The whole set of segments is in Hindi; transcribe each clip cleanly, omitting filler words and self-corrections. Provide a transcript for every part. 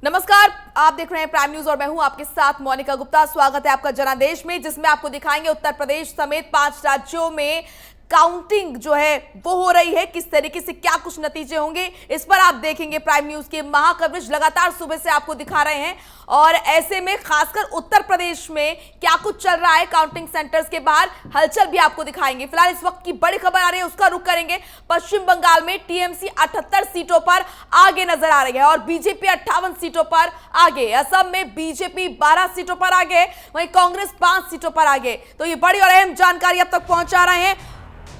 नमस्कार, आप देख रहे हैं प्राइम न्यूज और मैं हूं आपके साथ मोनिका गुप्ता। स्वागत है आपका जनादेश में, जिसमें आपको दिखाएंगे उत्तर प्रदेश समेत 5 राज्यों में काउंटिंग जो है वो हो रही है, किस तरीके से क्या कुछ नतीजे होंगे इस पर आप देखेंगे। प्राइम न्यूज के महा कवरेज लगातार सुबह से आपको दिखा रहे हैं और ऐसे में खासकर उत्तर प्रदेश में क्या कुछ चल रहा है, काउंटिंग सेंटर्स के बाहर हलचल भी आपको दिखाएंगे। फिलहाल इस वक्त की बड़ी खबर आ रही है, उसका रुख करेंगे। पश्चिम बंगाल में टीएमसी 78 सीटों पर आगे नजर आ रही है और बीजेपी 58 सीटों पर आगे। असम में बीजेपी 12 सीटों पर आगे, वहीं कांग्रेस 5 सीटों पर आगे। तो ये बड़ी और अहम जानकारी अब तक पहुंचा रहे हैं।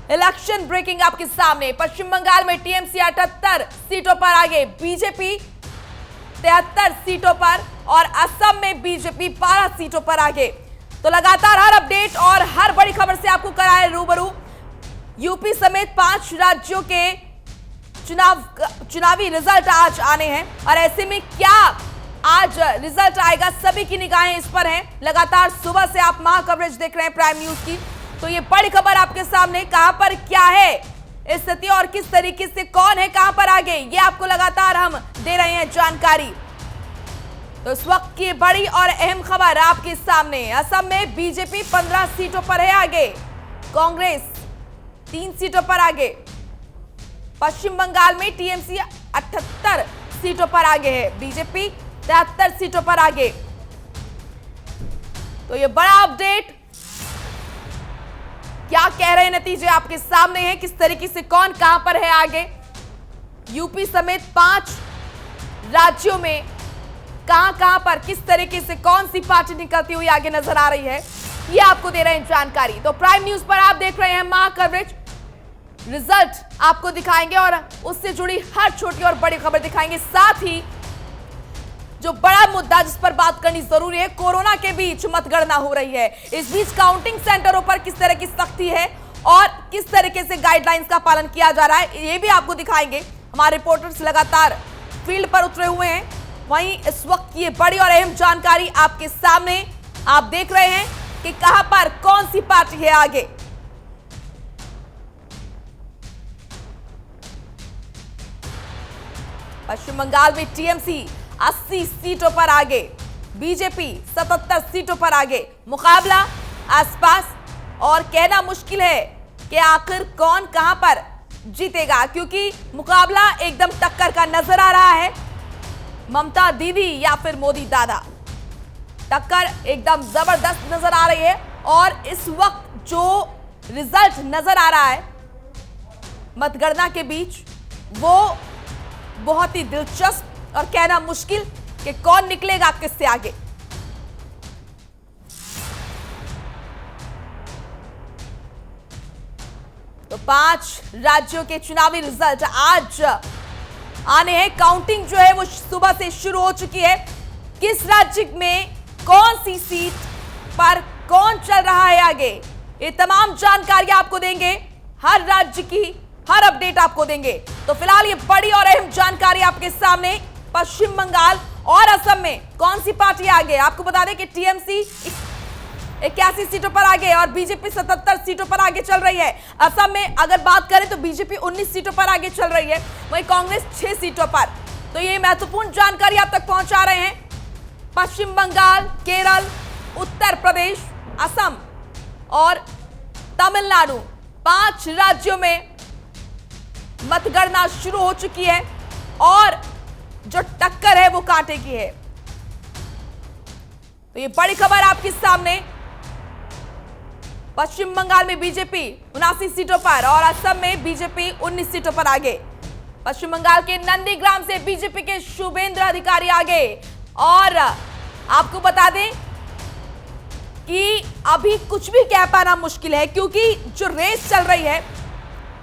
इलेक्शन ब्रेकिंग आपके सामने। पश्चिम बंगाल में टीएमसी 78 सीटों पर आगे, बीजेपी 73 सीटों पर और असम में बीजेपी 12 सीटों पर आगे। तो लगातार हर अपडेट और हर बड़ी खबर से आपको कराए रूबरू। यूपी समेत 5 राज्यों के चुनावी रिजल्ट आज आने हैं और ऐसे में क्या आज रिजल्ट आएगा, सभी की निगाहें इस पर हैं। लगातार सुबह से आप महा कवरेज देख रहे हैं प्राइम न्यूज की। तो ये बड़ी खबर आपके सामने, कहां पर क्या है स्थिति और किस तरीके से कौन है कहां पर आगे, ये आपको लगातार हम दे रहे हैं जानकारी। तो इस वक्त की बड़ी और अहम खबर आपके सामने। असम में बीजेपी 15 सीटों पर है आगे, कांग्रेस 3 सीटों पर आगे। पश्चिम बंगाल में टीएमसी 78 सीटों पर आगे है, बीजेपी 73 सीटों पर आगे। तो ये बड़ा अपडेट, क्या कह रहे हैं नतीजे आपके सामने हैं, किस तरीके से कौन कहां पर है आगे। यूपी समेत 5 राज्यों में कहां पर किस तरीके से कौन सी पार्टी निकलती हुई आगे नजर आ रही है, ये आपको दे रहे हैं जानकारी। तो प्राइम न्यूज पर आप देख रहे हैं महा कवरेज। रिजल्ट आपको दिखाएंगे और उससे जुड़ी हर छोटी और बड़ी खबर दिखाएंगे। साथ ही जो बड़ा मुद्दा जिस पर बात करनी जरूरी है, कोरोना के बीच मतगणना हो रही है। इस बीच काउंटिंग सेंटरों पर किस तरह की सख्ती है और किस तरीके से गाइडलाइंस का पालन किया जा रहा है, ये भी आपको दिखाएंगे। हमारे रिपोर्टर्स लगातार फील्ड पर उतरे हुए हैं। वहीं इस वक्त ये बड़ी और अहम जानकारी आपके सामने, आप देख रहे हैं कि कहां पर कौन सी पार्टी है आगे। पश्चिम बंगाल में टीएमसी 80 सीटों पर आगे, बीजेपी 77 सीटों पर आगे। मुकाबला आसपास और कहना मुश्किल है कि आखिर कौन कहां पर जीतेगा, क्योंकि मुकाबला एकदम टक्कर का नजर आ रहा है। ममता दीदी या फिर मोदी दादा, टक्कर एकदम जबरदस्त नजर आ रही है। और इस वक्त जो रिजल्ट नजर आ रहा है मतगणना के बीच, वो बहुत ही दिलचस्प और कहना मुश्किल कि कौन निकलेगा किससे आगे। तो 5 राज्यों के चुनावी रिजल्ट आज आने हैं। काउंटिंग जो है वो सुबह से शुरू हो चुकी है। किस राज्य में कौन सी सीट पर कौन चल रहा है आगे, ये तमाम जानकारी आपको देंगे। हर राज्य की हर अपडेट आपको देंगे। तो फिलहाल ये बड़ी और अहम जानकारी आपके सामने। पश्चिम बंगाल और असम में कौन सी पार्टी आगे, आपको बता दें कि टीएमसी 81 सीटों पर आगे और बीजेपी 77 सीटों पर आगे चल रही है। असम में अगर बात करें तो बीजेपी 19 सीटों पर आगे चल रही है, वहीं कांग्रेस 6 सीटों पर। तो ये महत्वपूर्ण जानकारी आप तक पहुंचा रहे हैं। पश्चिम बंगाल, केरल, उत्तर प्रदेश, असम और तमिलनाडु, 5 राज्यों में मतगणना शुरू हो चुकी है और जो टक्कर है वो कांटे की है। तो ये बड़ी खबर आपके सामने। पश्चिम बंगाल में बीजेपी 79 सीटों पर और असम में बीजेपी 19 सीटों पर आगे। पश्चिम बंगाल के नंदीग्राम से बीजेपी के शुभेंद्र अधिकारी आगे। और आपको बता दें कि अभी कुछ भी कह पाना मुश्किल है, क्योंकि जो रेस चल रही है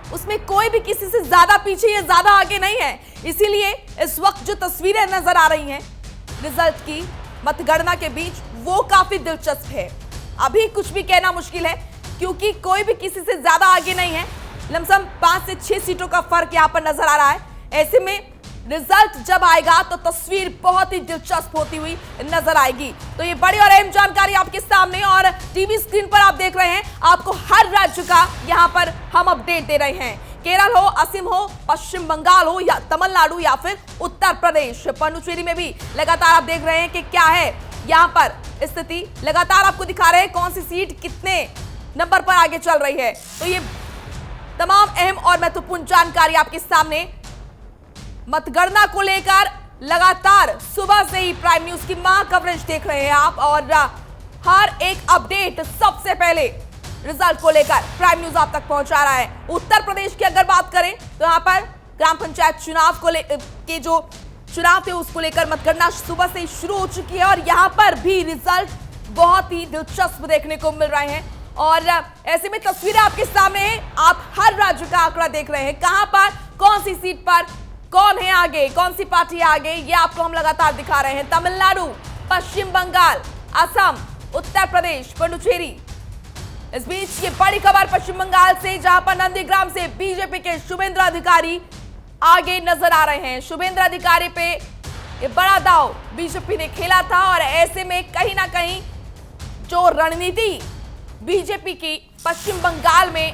उसमें कोई भी किसी से ज्यादा पीछे या ज्यादा आगे नहीं है। इसीलिए इस वक्त जो तस्वीरें नजर आ रही हैं रिजल्ट की मतगणना के बीच, वो काफी दिलचस्प है। अभी कुछ भी कहना मुश्किल है, क्योंकि कोई भी किसी से ज्यादा आगे नहीं है। लमसम 5 से 6 सीटों का फर्क यहां पर नजर आ रहा है। ऐसे में रिजल्ट जब आएगा तो तस्वीर बहुत ही दिलचस्प होती हुई नजर आएगी। तो ये बड़ी और अहम जानकारी आपके सामने और टीवी स्क्रीन पर आप देख रहे हैं। आपको हर राज्य का यहां पर हम अपडेट दे रहे हैं। केरल हो, असम हो, पश्चिम बंगाल हो या तमिलनाडु या फिर उत्तर प्रदेश। पुडुचेरी में भी लगातार आप देख रहे हैं कि क्या है यहां पर स्थिति। लगातार आपको दिखा रहे हैं कौन सी सीट कितने नंबर पर आगे चल रही है। तो ये तमाम अहम और महत्वपूर्ण जानकारी आपके सामने मतगणना को लेकर लगातार सुबह से ही प्राइम न्यूज की महा कवरेज देख रहे हैं आप, और हर एक अपडेट सबसे पहले रिजल्ट को लेकर प्राइम न्यूज आप तक पहुंचा रहा है। उत्तर प्रदेश की अगर बात करें तो यहां पर ग्राम पंचायत चुनाव को के जो चुनाव थे उसको लेकर मतगणना सुबह से ही शुरू हो चुकी है, और यहां पर भी रिजल्ट बहुत ही दिलचस्प देखने को मिल रहे हैं। और ऐसे में तस्वीरें आपके सामने है, आप हर राज्य का आंकड़ा देख रहे हैं, कहां पर कौन सी सीट पर कौन है आगे, कौन सी पार्टी आगे, ये आपको हम लगातार दिखा रहे हैं। तमिलनाडु, पश्चिम बंगाल, असम, उत्तर प्रदेश, पुडुचेरी। इस बीच ये बड़ी खबर पश्चिम बंगाल से, जहां पर नंदीग्राम से बीजेपी के शुभेंद्र अधिकारी आगे नजर आ रहे हैं। शुभेंद्र अधिकारी पे ये बड़ा दाव बीजेपी ने खेला था, और ऐसे में कहीं ना कहीं जो रणनीति बीजेपी की पश्चिम बंगाल में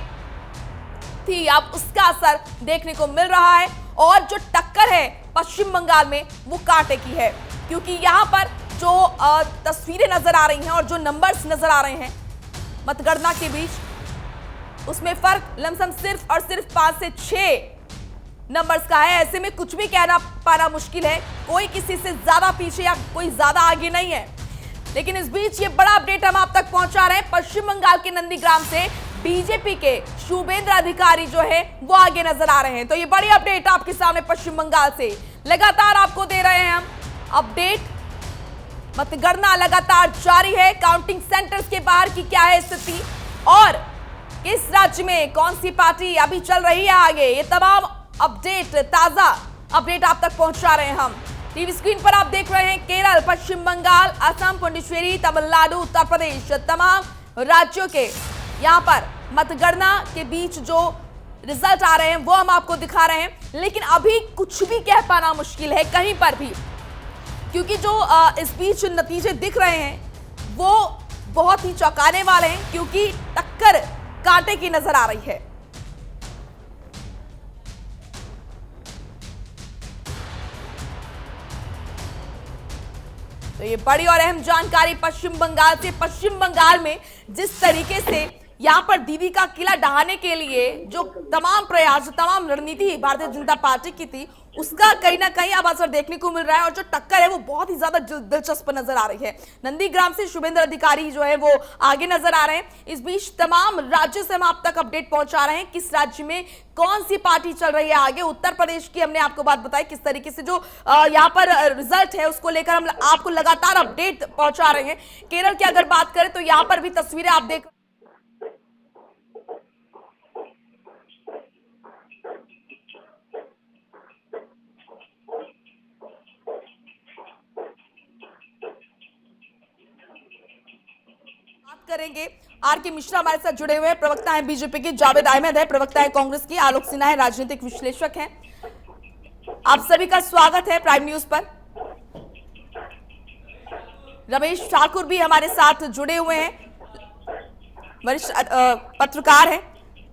थी, अब उसका असर देखने को मिल रहा है। और जो टक्कर है पश्चिम बंगाल में वो कांटे की है, क्योंकि यहां पर जो तस्वीरें नजर आ रही हैं और जो नंबर्स नजर आ रहे हैं मतगणना के बीच, उसमें फर्क लमसम सिर्फ और सिर्फ 5 से 6 नंबर्स का है। ऐसे में कुछ भी कहना पाना मुश्किल है, कोई किसी से ज्यादा पीछे या कोई ज्यादा आगे नहीं है। लेकिन इस बीच ये बड़ा अपडेट हम आप तक पहुंचा रहे हैं, पश्चिम बंगाल के नंदीग्राम से बीजेपी के शुभेंद्र अधिकारी जो है वो आगे नजर आ रहे हैं। तो ये बड़ी अपडेट आपके सामने पश्चिम बंगाल से लगातार आपको दे रहे हैं हम अपडेट। मतगणना लगातार जारी है, काउंटिंग सेंटर्स के बाहर की क्या है स्थिति, और किस राज्य में कौन सी पार्टी अभी चल रही है आगे, ये तमाम अपडेट, ताजा अपडेट आप तक पहुंचा रहे हैं हम। टीवी स्क्रीन पर आप देख रहे हैं केरल, पश्चिम बंगाल, असम, पुडुचेरी, तमिलनाडु, उत्तर प्रदेश, तमाम राज्यों के यहां पर मतगणना के बीच जो रिजल्ट आ रहे हैं वो हम आपको दिखा रहे हैं। लेकिन अभी कुछ भी कह पाना मुश्किल है कहीं पर भी, क्योंकि जो इस बीच नतीजे दिख रहे हैं वो बहुत ही चौंकाने वाले हैं, क्योंकि टक्कर कांटे की नजर आ रही है। तो ये बड़ी और अहम जानकारी पश्चिम बंगाल से। पश्चिम बंगाल में जिस तरीके से यहां पर दीदी का किला ढहाने के लिए जो तमाम प्रयास, तमाम रणनीति भारतीय जनता पार्टी की थी, उसका कहीं ना कहीं अब असर देखने को मिल रहा है, और जो टक्कर है वो बहुत ही ज्यादा दिलचस्प नजर आ रही है। नंदीग्राम से शुभेंद्र अधिकारी जो है वो आगे नजर आ रहे हैं। इस बीच तमाम राज्यों से हम आप तक अपडेट पहुंचा रहे हैं, किस राज्य में कौन सी पार्टी चल रही है आगे। उत्तर प्रदेश की हमने आपको बात बताई, किस तरीके से जो यहाँ पर रिजल्ट है उसको लेकर हम आपको लगातार अपडेट पहुंचा रहे हैं। केरल की अगर बात करें तो यहाँ पर भी तस्वीरें आप देख करेंगे। आर के मिश्रा हमारे साथ जुड़े हुए हैं, प्रवक्ता हैं बीजेपी के, जावेद अहमद है प्रवक्ता है कांग्रेस की, आलोक सिन्हा है राजनीतिक विश्लेषक हैं। आप सभी का स्वागत है प्राइम न्यूज पर। रमेश ठाकुर भी हमारे साथ जुड़े हुए हैं, वरिष्ठ पत्रकार हैं।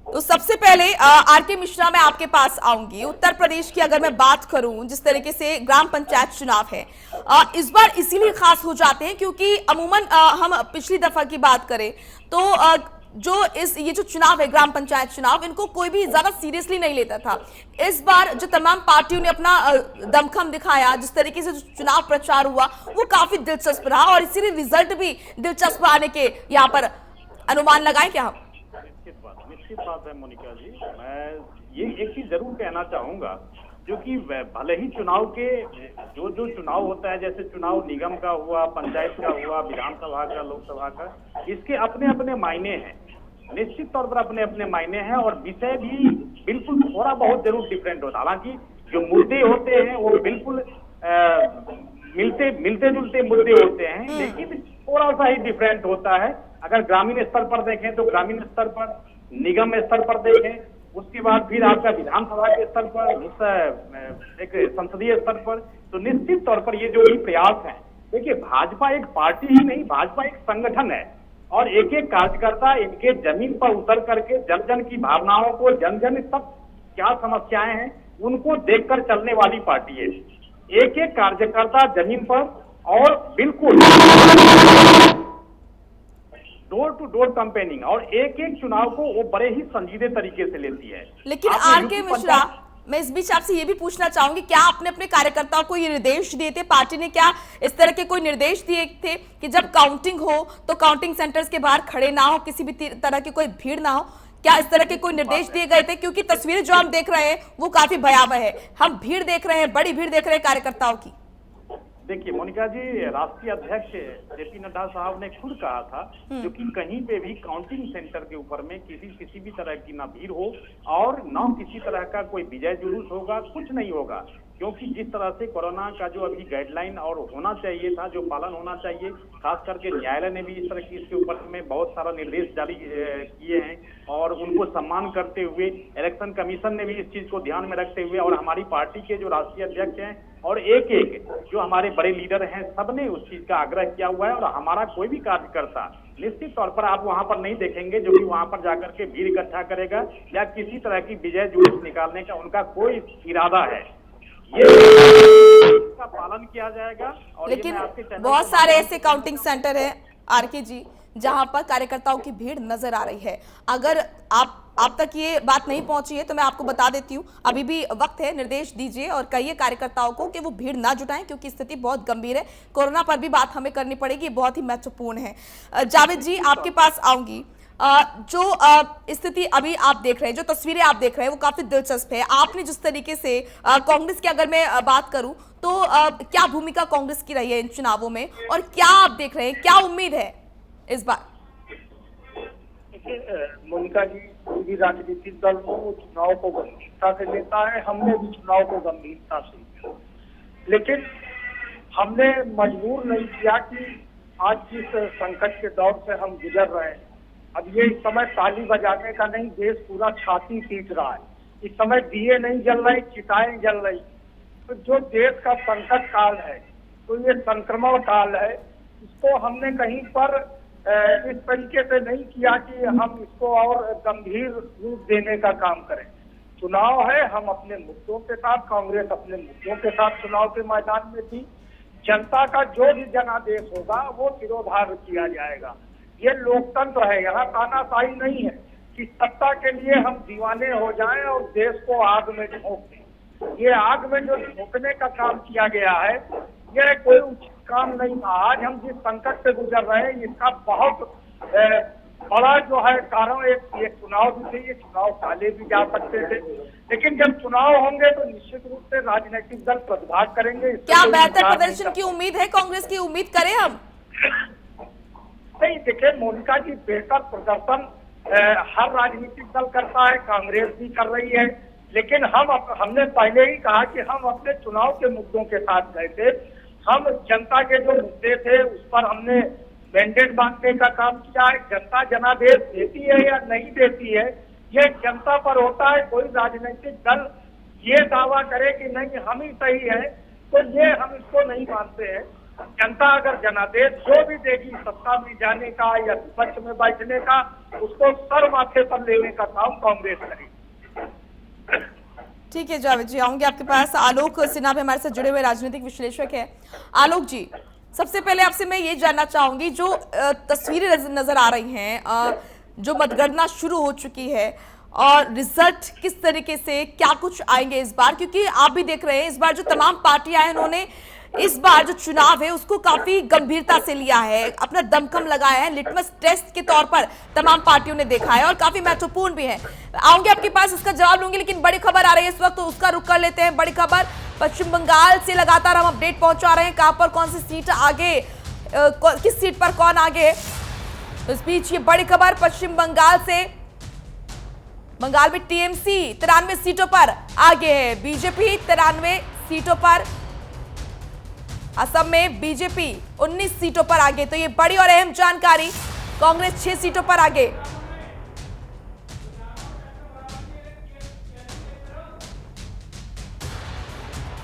तो सबसे पहले आर के मिश्रा मैं आपके पास आऊंगी। उत्तर प्रदेश की अगर मैं बात करूं, जिस तरीके से ग्राम पंचायत चुनाव है इस बार इसीलिए खास हो जाते हैं क्योंकि अमूमन हम पिछली दफा की बात करें तो ये जो चुनाव है ग्राम पंचायत चुनाव, इनको कोई भी ज्यादा सीरियसली नहीं लेता था। इस बार जो तमाम पार्टियों ने अपना दमखम दिखाया, जिस तरीके से चुनाव प्रचार हुआ वो काफी दिलचस्प रहा, और इसीलिए रिजल्ट भी दिलचस्प आने के यहाँ पर अनुमान लगाए क्या हम? निश्चित बात है मोनिका जी, मैं ये एक चीज जरूर कहना चाहूंगा, जो कि भले ही चुनाव के जो चुनाव होता है, जैसे चुनाव निगम का हुआ, पंचायत का हुआ, विधानसभा का, लोकसभा का, इसके अपने अपने मायने हैं, निश्चित तौर पर अपने अपने मायने हैं, और विषय भी बिल्कुल थोड़ा बहुत जरूर डिफरेंट होता है। हालांकि जो मुद्दे होते हैं वो बिल्कुल मिलते जुलते मुद्दे होते हैं, लेकिन थोड़ा सा ही डिफरेंट होता है। अगर ग्रामीण स्तर पर देखें तो ग्रामीण स्तर पर, निगम स्तर पर देखें, उसके बाद फिर आपका विधानसभा के स्तर पर, एक संसदीय स्तर पर, तो निश्चित तौर पर ये जो भी प्रयास है, देखिए भाजपा एक पार्टी ही नहीं, भाजपा एक संगठन है, और एक एक कार्यकर्ता इनके जमीन पर उतर करके जन जन की भावनाओं को, जन जन तक क्या समस्याएं हैं, उनको देखकर चलने वाली पार्टी है। एक एक कार्यकर्ता जमीन पर और बिल्कुल डोर टू डोर कैंपेनिंग और एक एक चुनाव को वो बड़े ही संजीदे तरीके से लेती है। लेकिन आपने आर के यूपी मिश्रा, पंचायत- मैं इस बीच आपसे ये भी पूछना चाहूंगी, क्या आपने अपने कार्यकर्ताओं को ये निर्देश दिए थे, पार्टी ने क्या इस तरह के कोई निर्देश दिए थे कि जब काउंटिंग हो तो काउंटिंग सेंटर्स के बाहर खड़े ना हो, किसी भी तरह की कोई भीड़ ना हो? क्या इस तरह के कोई निर्देश दिए गए थे? क्योंकि तस्वीरें जो हम देख रहे हैं वो काफी भयावह है, हम भीड़ देख रहे हैं, बड़ी भीड़ देख रहे हैं कार्यकर्ताओं की। देखिए मोनिका जी, राष्ट्रीय अध्यक्ष जेपी नड्डा साहब ने खुद कहा था जो कि कहीं पे भी काउंटिंग सेंटर के ऊपर में किसी भी तरह की ना भीड़ हो और ना किसी तरह का कोई विजय जुलूस होगा, कुछ नहीं होगा। क्योंकि जिस तरह से कोरोना का जो अभी गाइडलाइन और होना चाहिए था, जो पालन होना चाहिए, खास करके न्यायालय ने भी इस तरह की इसके ऊपर में बहुत सारा निर्देश जारी किए हैं और उनको सम्मान करते हुए इलेक्शन कमीशन ने भी इस चीज को ध्यान में रखते हुए और हमारी पार्टी के जो राष्ट्रीय अध्यक्ष हैं और एक एक जो हमारे बड़े लीडर हैं, सबने उस चीज का आग्रह किया हुआ है। और हमारा कोई भी कार्यकर्ता निश्चित तौर पर आप वहां पर नहीं देखेंगे जो कि वहां पर जाकर के भीड़ इकट्ठा करेगा या किसी तरह की विजय जुलूस निकालने का उनका कोई इरादा है। ये इसका पालन किया जाएगा। और लेकिन बहुत सारे ऐसे काउंटिंग सेंटर हैं आर के जी जहां पर कार्यकर्ताओं की भीड़ नजर आ रही है। अगर आप तक ये बात नहीं पहुंची है तो मैं आपको बता देती हूं, अभी भी वक्त है, निर्देश दीजिए और कहिए कार्यकर्ताओं को कि वो भीड़ ना जुटाएं क्योंकि स्थिति बहुत गंभीर है। कोरोना पर भी बात हमें करनी पड़ेगी, बहुत ही महत्वपूर्ण है। जावेद जी, आपके पास आऊंगी। जो स्थिति अभी आप देख रहे हैं, जो तस्वीरें आप देख रहे हैं वो काफी दिलचस्प है। आपने जिस तरीके से कांग्रेस की अगर मैं बात करूं तो क्या भूमिका कांग्रेस की रही है इन चुनावों में और क्या आप देख रहे हैं, क्या उम्मीद है इस बार? देखिए मोनिका जी, कोई भी राजनीतिक दल हो चुनाव को गंभीरता से लेता है। हमने भी चुनाव को गंभीरता से लिया, लेकिन हमने मजबूर नहीं किया कि आज जिस संकट के दौर से हम गुजर रहे हैं, अब ये इस समय ताली बजाने का नहीं, देश पूरा छाती पीट रहा है। इस समय दिए नहीं जल रहे, चिताएं जल रही। तो जो देश का संकट काल है, तो ये संक्रमण काल है, इसको हमने कहीं पर इस तरीके से नहीं किया कि हम इसको और गंभीर रूप देने का काम करें। चुनाव है, हम अपने मुद्दों के साथ, कांग्रेस अपने मुद्दों के साथ चुनाव के मैदान में थी। जनता का जो भी जनादेश होगा वो सिरोधार्य किया जाएगा। ये लोकतंत्र है, यहाँ तानाशाही नहीं है कि सत्ता के लिए हम दीवाने हो जाएं और देश को आग में झोंक दें। ये आग में जो झोंकने का काम किया गया है, यह कोई उचित काम नहीं था। आज हम जिस संकट से गुजर रहे हैं, इसका बहुत बड़ा जो है कारण एक चुनाव भी थे। ये चुनाव टाले भी जा सकते थे, लेकिन जब चुनाव होंगे तो निश्चित रूप से राजनीतिक दल प्रतिभाग करेंगे। क्या बेहतर प्रदर्शन की उम्मीद है कांग्रेस की? उम्मीद करें हम? नहीं, देखिए मोनिका जी, बेहतर प्रदर्शन हर राजनीतिक दल करता है, कांग्रेस भी कर रही है। लेकिन हमने पहले ही कहा कि हम अपने चुनाव के मुद्दों के साथ गए थे। हम जनता के जो मुद्दे थे उस पर हमने मैंडेट बांटने का काम किया है। जनता जनादेश देती है या नहीं देती है, ये जनता पर होता है। कोई राजनीतिक दल ये दावा करे कि नहीं हम ही सही है, तो ये हम इसको नहीं मानते हैं। जनता अगर जनादेश जो भी देगी, सत्ता में जाने का या विपक्ष में बैठने का, उसको सर माथे पर लेने का काम कांग्रेस करेगी। ठीक है जावेद जी, आऊंगे आपके पास। आलोक सिन्हा भी हमारे साथ जुड़े हुए राजनीतिक विश्लेषक है। आलोक जी, सबसे पहले आपसे मैं ये जानना चाहूंगी, जो तस्वीरें नजर आ रही हैं, जो मतगणना शुरू हो चुकी है और रिजल्ट किस तरीके से, क्या कुछ आएंगे इस बार? क्योंकि आप भी देख रहे हैं इस बार जो तमाम पार्टियां हैं, उन्होंने इस बार जो चुनाव है उसको काफी गंभीरता से लिया है, अपना दमखम लगाया है, लिटमस टेस्ट के तौर पर तमाम पार्टियों ने देखा है और काफी महत्वपूर्ण भी है। आऊंगे आपके पास, इसका जवाब लूंगी, लेकिन बड़ी खबर आ रही है इस वक्त, तो उसका रुख कर लेते हैं। बड़ी खबर पश्चिम बंगाल से लगातार हम अपडेट पहुंचा रहे हैं, कहां पर कौन सी सीट आगे, किस सीट पर कौन आगे। इस बीच ये बड़ी खबर पश्चिम बंगाल से, बंगाल में टीएमसी 93 सीटों पर आगे है, बीजेपी 93 सीटों पर, असम में बीजेपी 19 सीटों पर आगे। तो ये बड़ी और अहम जानकारी, कांग्रेस 6 सीटों पर आगे।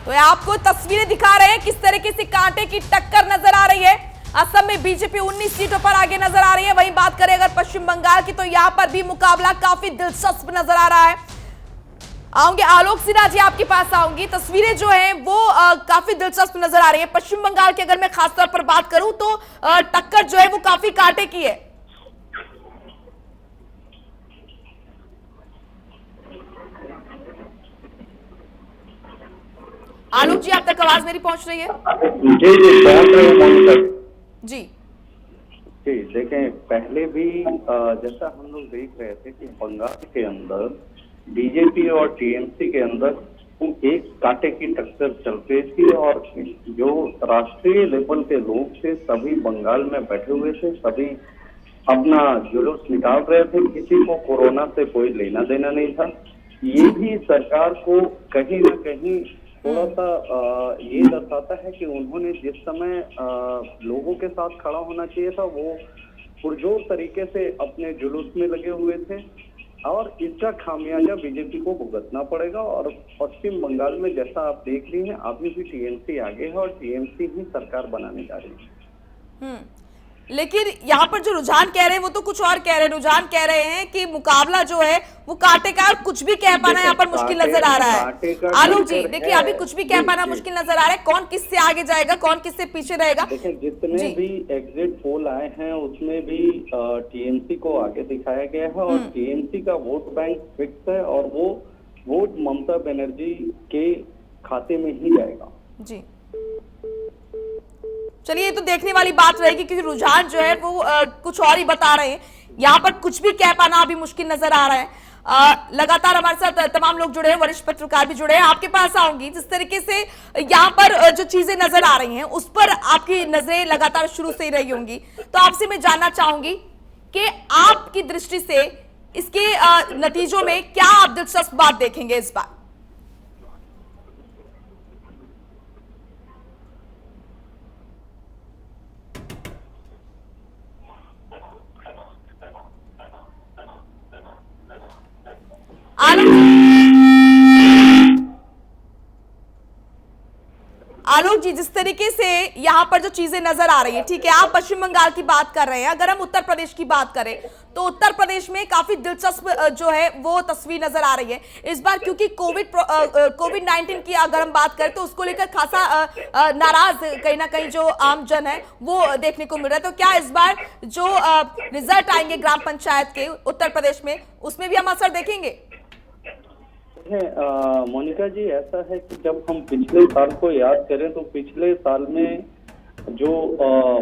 तो आपको तस्वीरें दिखा रहे हैं किस तरीके से कांटे की टक्कर नजर आ रही है। असम में बीजेपी 19 सीटों पर आगे नजर आ रही है। वहीं बात करें अगर पश्चिम बंगाल की, तो यहां पर भी मुकाबला काफी दिलचस्प नजर आ रहा है। आऊंगे आलोक सिन्हा जी, आपके पास आऊंगी। तस्वीरें जो हैं वो काफी दिलचस्प नजर आ रही है। पश्चिम बंगाल की अगर मैं खासतौर पर बात करूं तो टक्कर जो है वो काफी कांटे की है। आलोक जी, आप तक आवाज मेरी पहुंच रही है? जी जी पहुंच रही है मोनिका जी जी। देखें, पहले भी जैसा हम लोग देख रहे थे कि बंगाल के अंदर बीजेपी और टीएमसी के अंदर एक कांटे की टक्कर चल रही थी, और जो राष्ट्रीय लेवल के लोग थे सभी बंगाल में बैठे हुए थे, सभी अपना जुलूस निकाल रहे थे, किसी को कोरोना से कोई लेना देना नहीं था। ये भी सरकार को कहीं ना कहीं थोड़ा सा ये दर्शाता है कि उन्होंने जिस समय लोगों के साथ खड़ा होना चाहिए था वो पुरजोर तरीके से अपने जुलूस में लगे हुए थे, और इसका खामियाजा बीजेपी को भुगतना पड़ेगा। और पश्चिम बंगाल में जैसा आप देख रही हैं, अभी भी टीएमसी आगे है और टीएमसी ही सरकार बनाने जा रही है। लेकिन यहाँ पर जो रुझान कह रहे हैं वो तो कुछ और कह रहे हैं। रुझान कह रहे हैं कि मुकाबला जो है वो कांटे का, और कुछ भी कह पाना यहाँ पर मुश्किल नजर आ रहा है। आलोक जी देखिए, अभी कुछ भी कह पाना मुश्किल नजर आ रहा है। कौन किससे आगे जाएगा, कौन किससे पीछे रहेगा? देखिए, जितने भी एग्जिट पोल आए हैं उसमें भी टीएमसी को आगे दिखाया गया है, और टीएमसी का वोट बैंक फिक्स है, और वो वोट ममता बनर्जी के खाते में ही जाएगा। जी चलिए, ये तो देखने वाली बात रहेगी, क्योंकि रुझान जो है वो कुछ और ही बता रहे हैं। यहाँ पर कुछ भी कह पाना अभी मुश्किल नजर आ रहा है। लगातार हमारे साथ तमाम लोग जुड़े हैं, वरिष्ठ पत्रकार भी जुड़े हैं। आपके पास आऊंगी। जिस तरीके से यहाँ पर जो चीजें नजर आ रही हैं उस पर आपकी नजरें लगातार शुरू से ही रही होंगी, तो आपसे मैं जानना चाहूंगी कि आपकी दृष्टि से इसके नतीजों में क्या आप दिलचस्प बात देखेंगे इस बार? आलोक जी, जिस तरीके से यहाँ पर जो चीजें नजर आ रही है, ठीक है, आप पश्चिम बंगाल की बात कर रहे हैं, अगर हम उत्तर प्रदेश की बात करें तो उत्तर प्रदेश में काफी दिलचस्प जो है वो तस्वीर नजर आ रही है इस बार, क्योंकि कोविड-19 की अगर हम बात करें तो उसको लेकर खासा नाराज कहीं ना कहीं जो आम जन है वो देखने को मिल रहा है। तो क्या इस बार जो रिजल्ट आएंगे ग्राम पंचायत के उत्तर प्रदेश में, उसमें भी हम असर देखेंगे? मोनिका जी, ऐसा है कि जब हम पिछले साल को याद करें तो पिछले साल में जो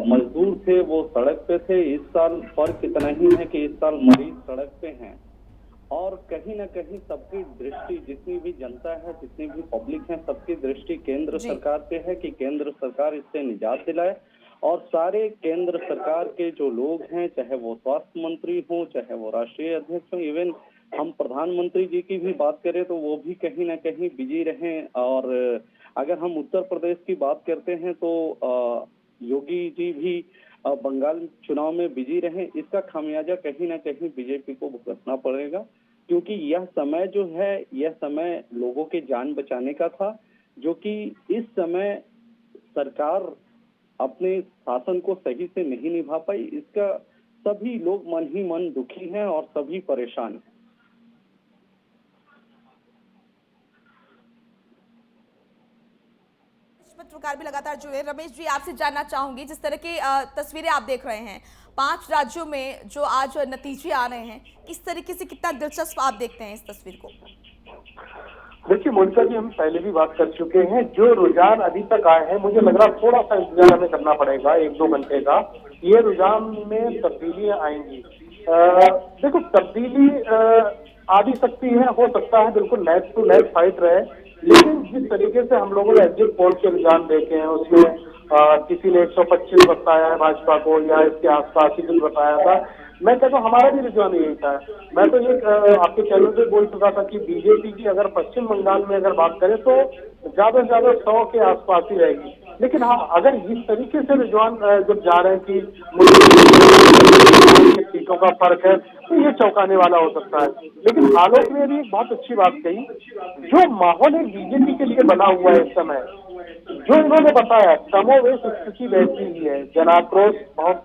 मजदूर थे वो सड़क पे थे। इस साल फर्क इतना ही है कि इस साल मरीज सड़क पे हैं, और कहीं ना कहीं सबकी दृष्टि, जितनी भी जनता है, जितनी भी पब्लिक है, सबकी दृष्टि केंद्र सरकार पे है कि केंद्र सरकार इससे निजात दिलाए। और सारे केंद्र सरकार के जो लोग हैं, चाहे वो स्वास्थ्य मंत्री हो, चाहे वो राष्ट्रीय अध्यक्ष हो, इवन हम प्रधानमंत्री जी की भी बात करें तो वो भी कहीं ना कहीं बिजी रहे। और अगर हम उत्तर प्रदेश की बात करते हैं तो योगी जी भी बंगाल चुनाव में बिजी रहे। इसका खामियाजा कहीं ना कहीं बीजेपी को भुगतना पड़ेगा, क्योंकि यह समय जो है, यह समय लोगों के जान बचाने का था, जो कि इस समय सरकार अपने शासन को सही से नहीं निभा पाई। इसका सभी लोग मन ही मन दुखी हैं और सभी परेशान हैं। पत्रकार भी लगातार जुड़े। रमेश जी, आपसे जानना चाहूंगी, जिस तरह की तस्वीरें आप देख रहे हैं 5 राज्यों में जो आज नतीजे आ रहे हैं, किस तरीके से, कितना दिलचस्प आप देखते हैं इस तस्वीर को? देखिए मोनिका जी, हम पहले भी बात कर चुके हैं, जो रुझान अभी तक आए हैं मुझे लग रहा है थोड़ा सा इंतजार हमें करना पड़ेगा, 1-2 घंटे का। ये रुझान में तब्दीलियां आएंगी। देखो, तब्दीली आ भी सकती है, हो सकता है बिल्कुल नेक टू नेक फाइट रहे, लेकिन जिस तरीके से हम लोगों ने एग्जिट पोल के रुझान देखे हैं उसमें किसी ने 125 बताया है भाजपा को, या इसके आसपास ही कुछ बताया था। मैं कहता हूँ हमारा भी रुझान यही था। मैं तो ये आपके चैनल पे बोल चुका था कि बीजेपी की अगर पश्चिम बंगाल में अगर बात करें तो ज्यादा से ज्यादा 100 के आसपास ही रहेगी। लेकिन हाँ, अगर इस तरीके से रुझान जब जा रहे हैं कि सीटों का फर्क है तो ये चौंकाने वाला हो सकता है। लेकिन आलोक ने भी एक बहुत अच्छी बात कही, जो माहौल है बीजेपी के लिए बना हुआ है इस समय, जो इन्होंने बताया, कमोवेश स्थिति वैसी ही है। जनाक्रोश बहुत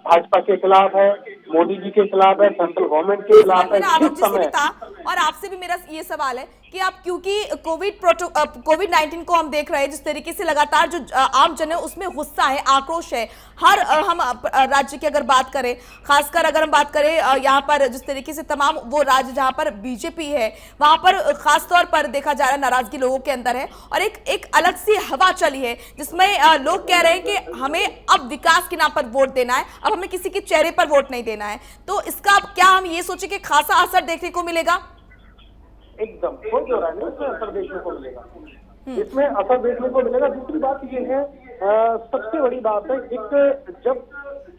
भाजपा के खिलाफ है, मोदी जी के खिलाफ है, सेंट्रल गवर्नमेंट के खिलाफ है। मेरा आरोप जिस जिससे भी समय था, और आपसे भी मेरा ये सवाल है कि आप, क्योंकि कोविड-19 को हम देख रहे हैं, जिस तरीके से लगातार जो आम जन है उसमें गुस्सा है, आक्रोश है। हर हम राज्य की अगर बात करें, खासकर अगर हम बात करें यहाँ पर जिस तरीके से तमाम वो राज्य जहाँ पर बीजेपी है, वहां पर खास तौर पर देखा जा रहा है नाराजगी लोगों के अंदर है, और एक अलग सी हवा चली है जिसमें लोग कह रहे हैं कि हमें अब विकास के नाम पर वोट देना है, अब हमें किसी के चेहरे पर वोट नहीं देना है। तो इसका क्या हम ये सोचे कि खासा असर देखने को मिलेगा? एकदम कोई जो रहा है इसमें असर देखने को मिलेगा, इसमें असर देखने को मिलेगा। दूसरी बात ये है, सबसे बड़ी बात है, एक जब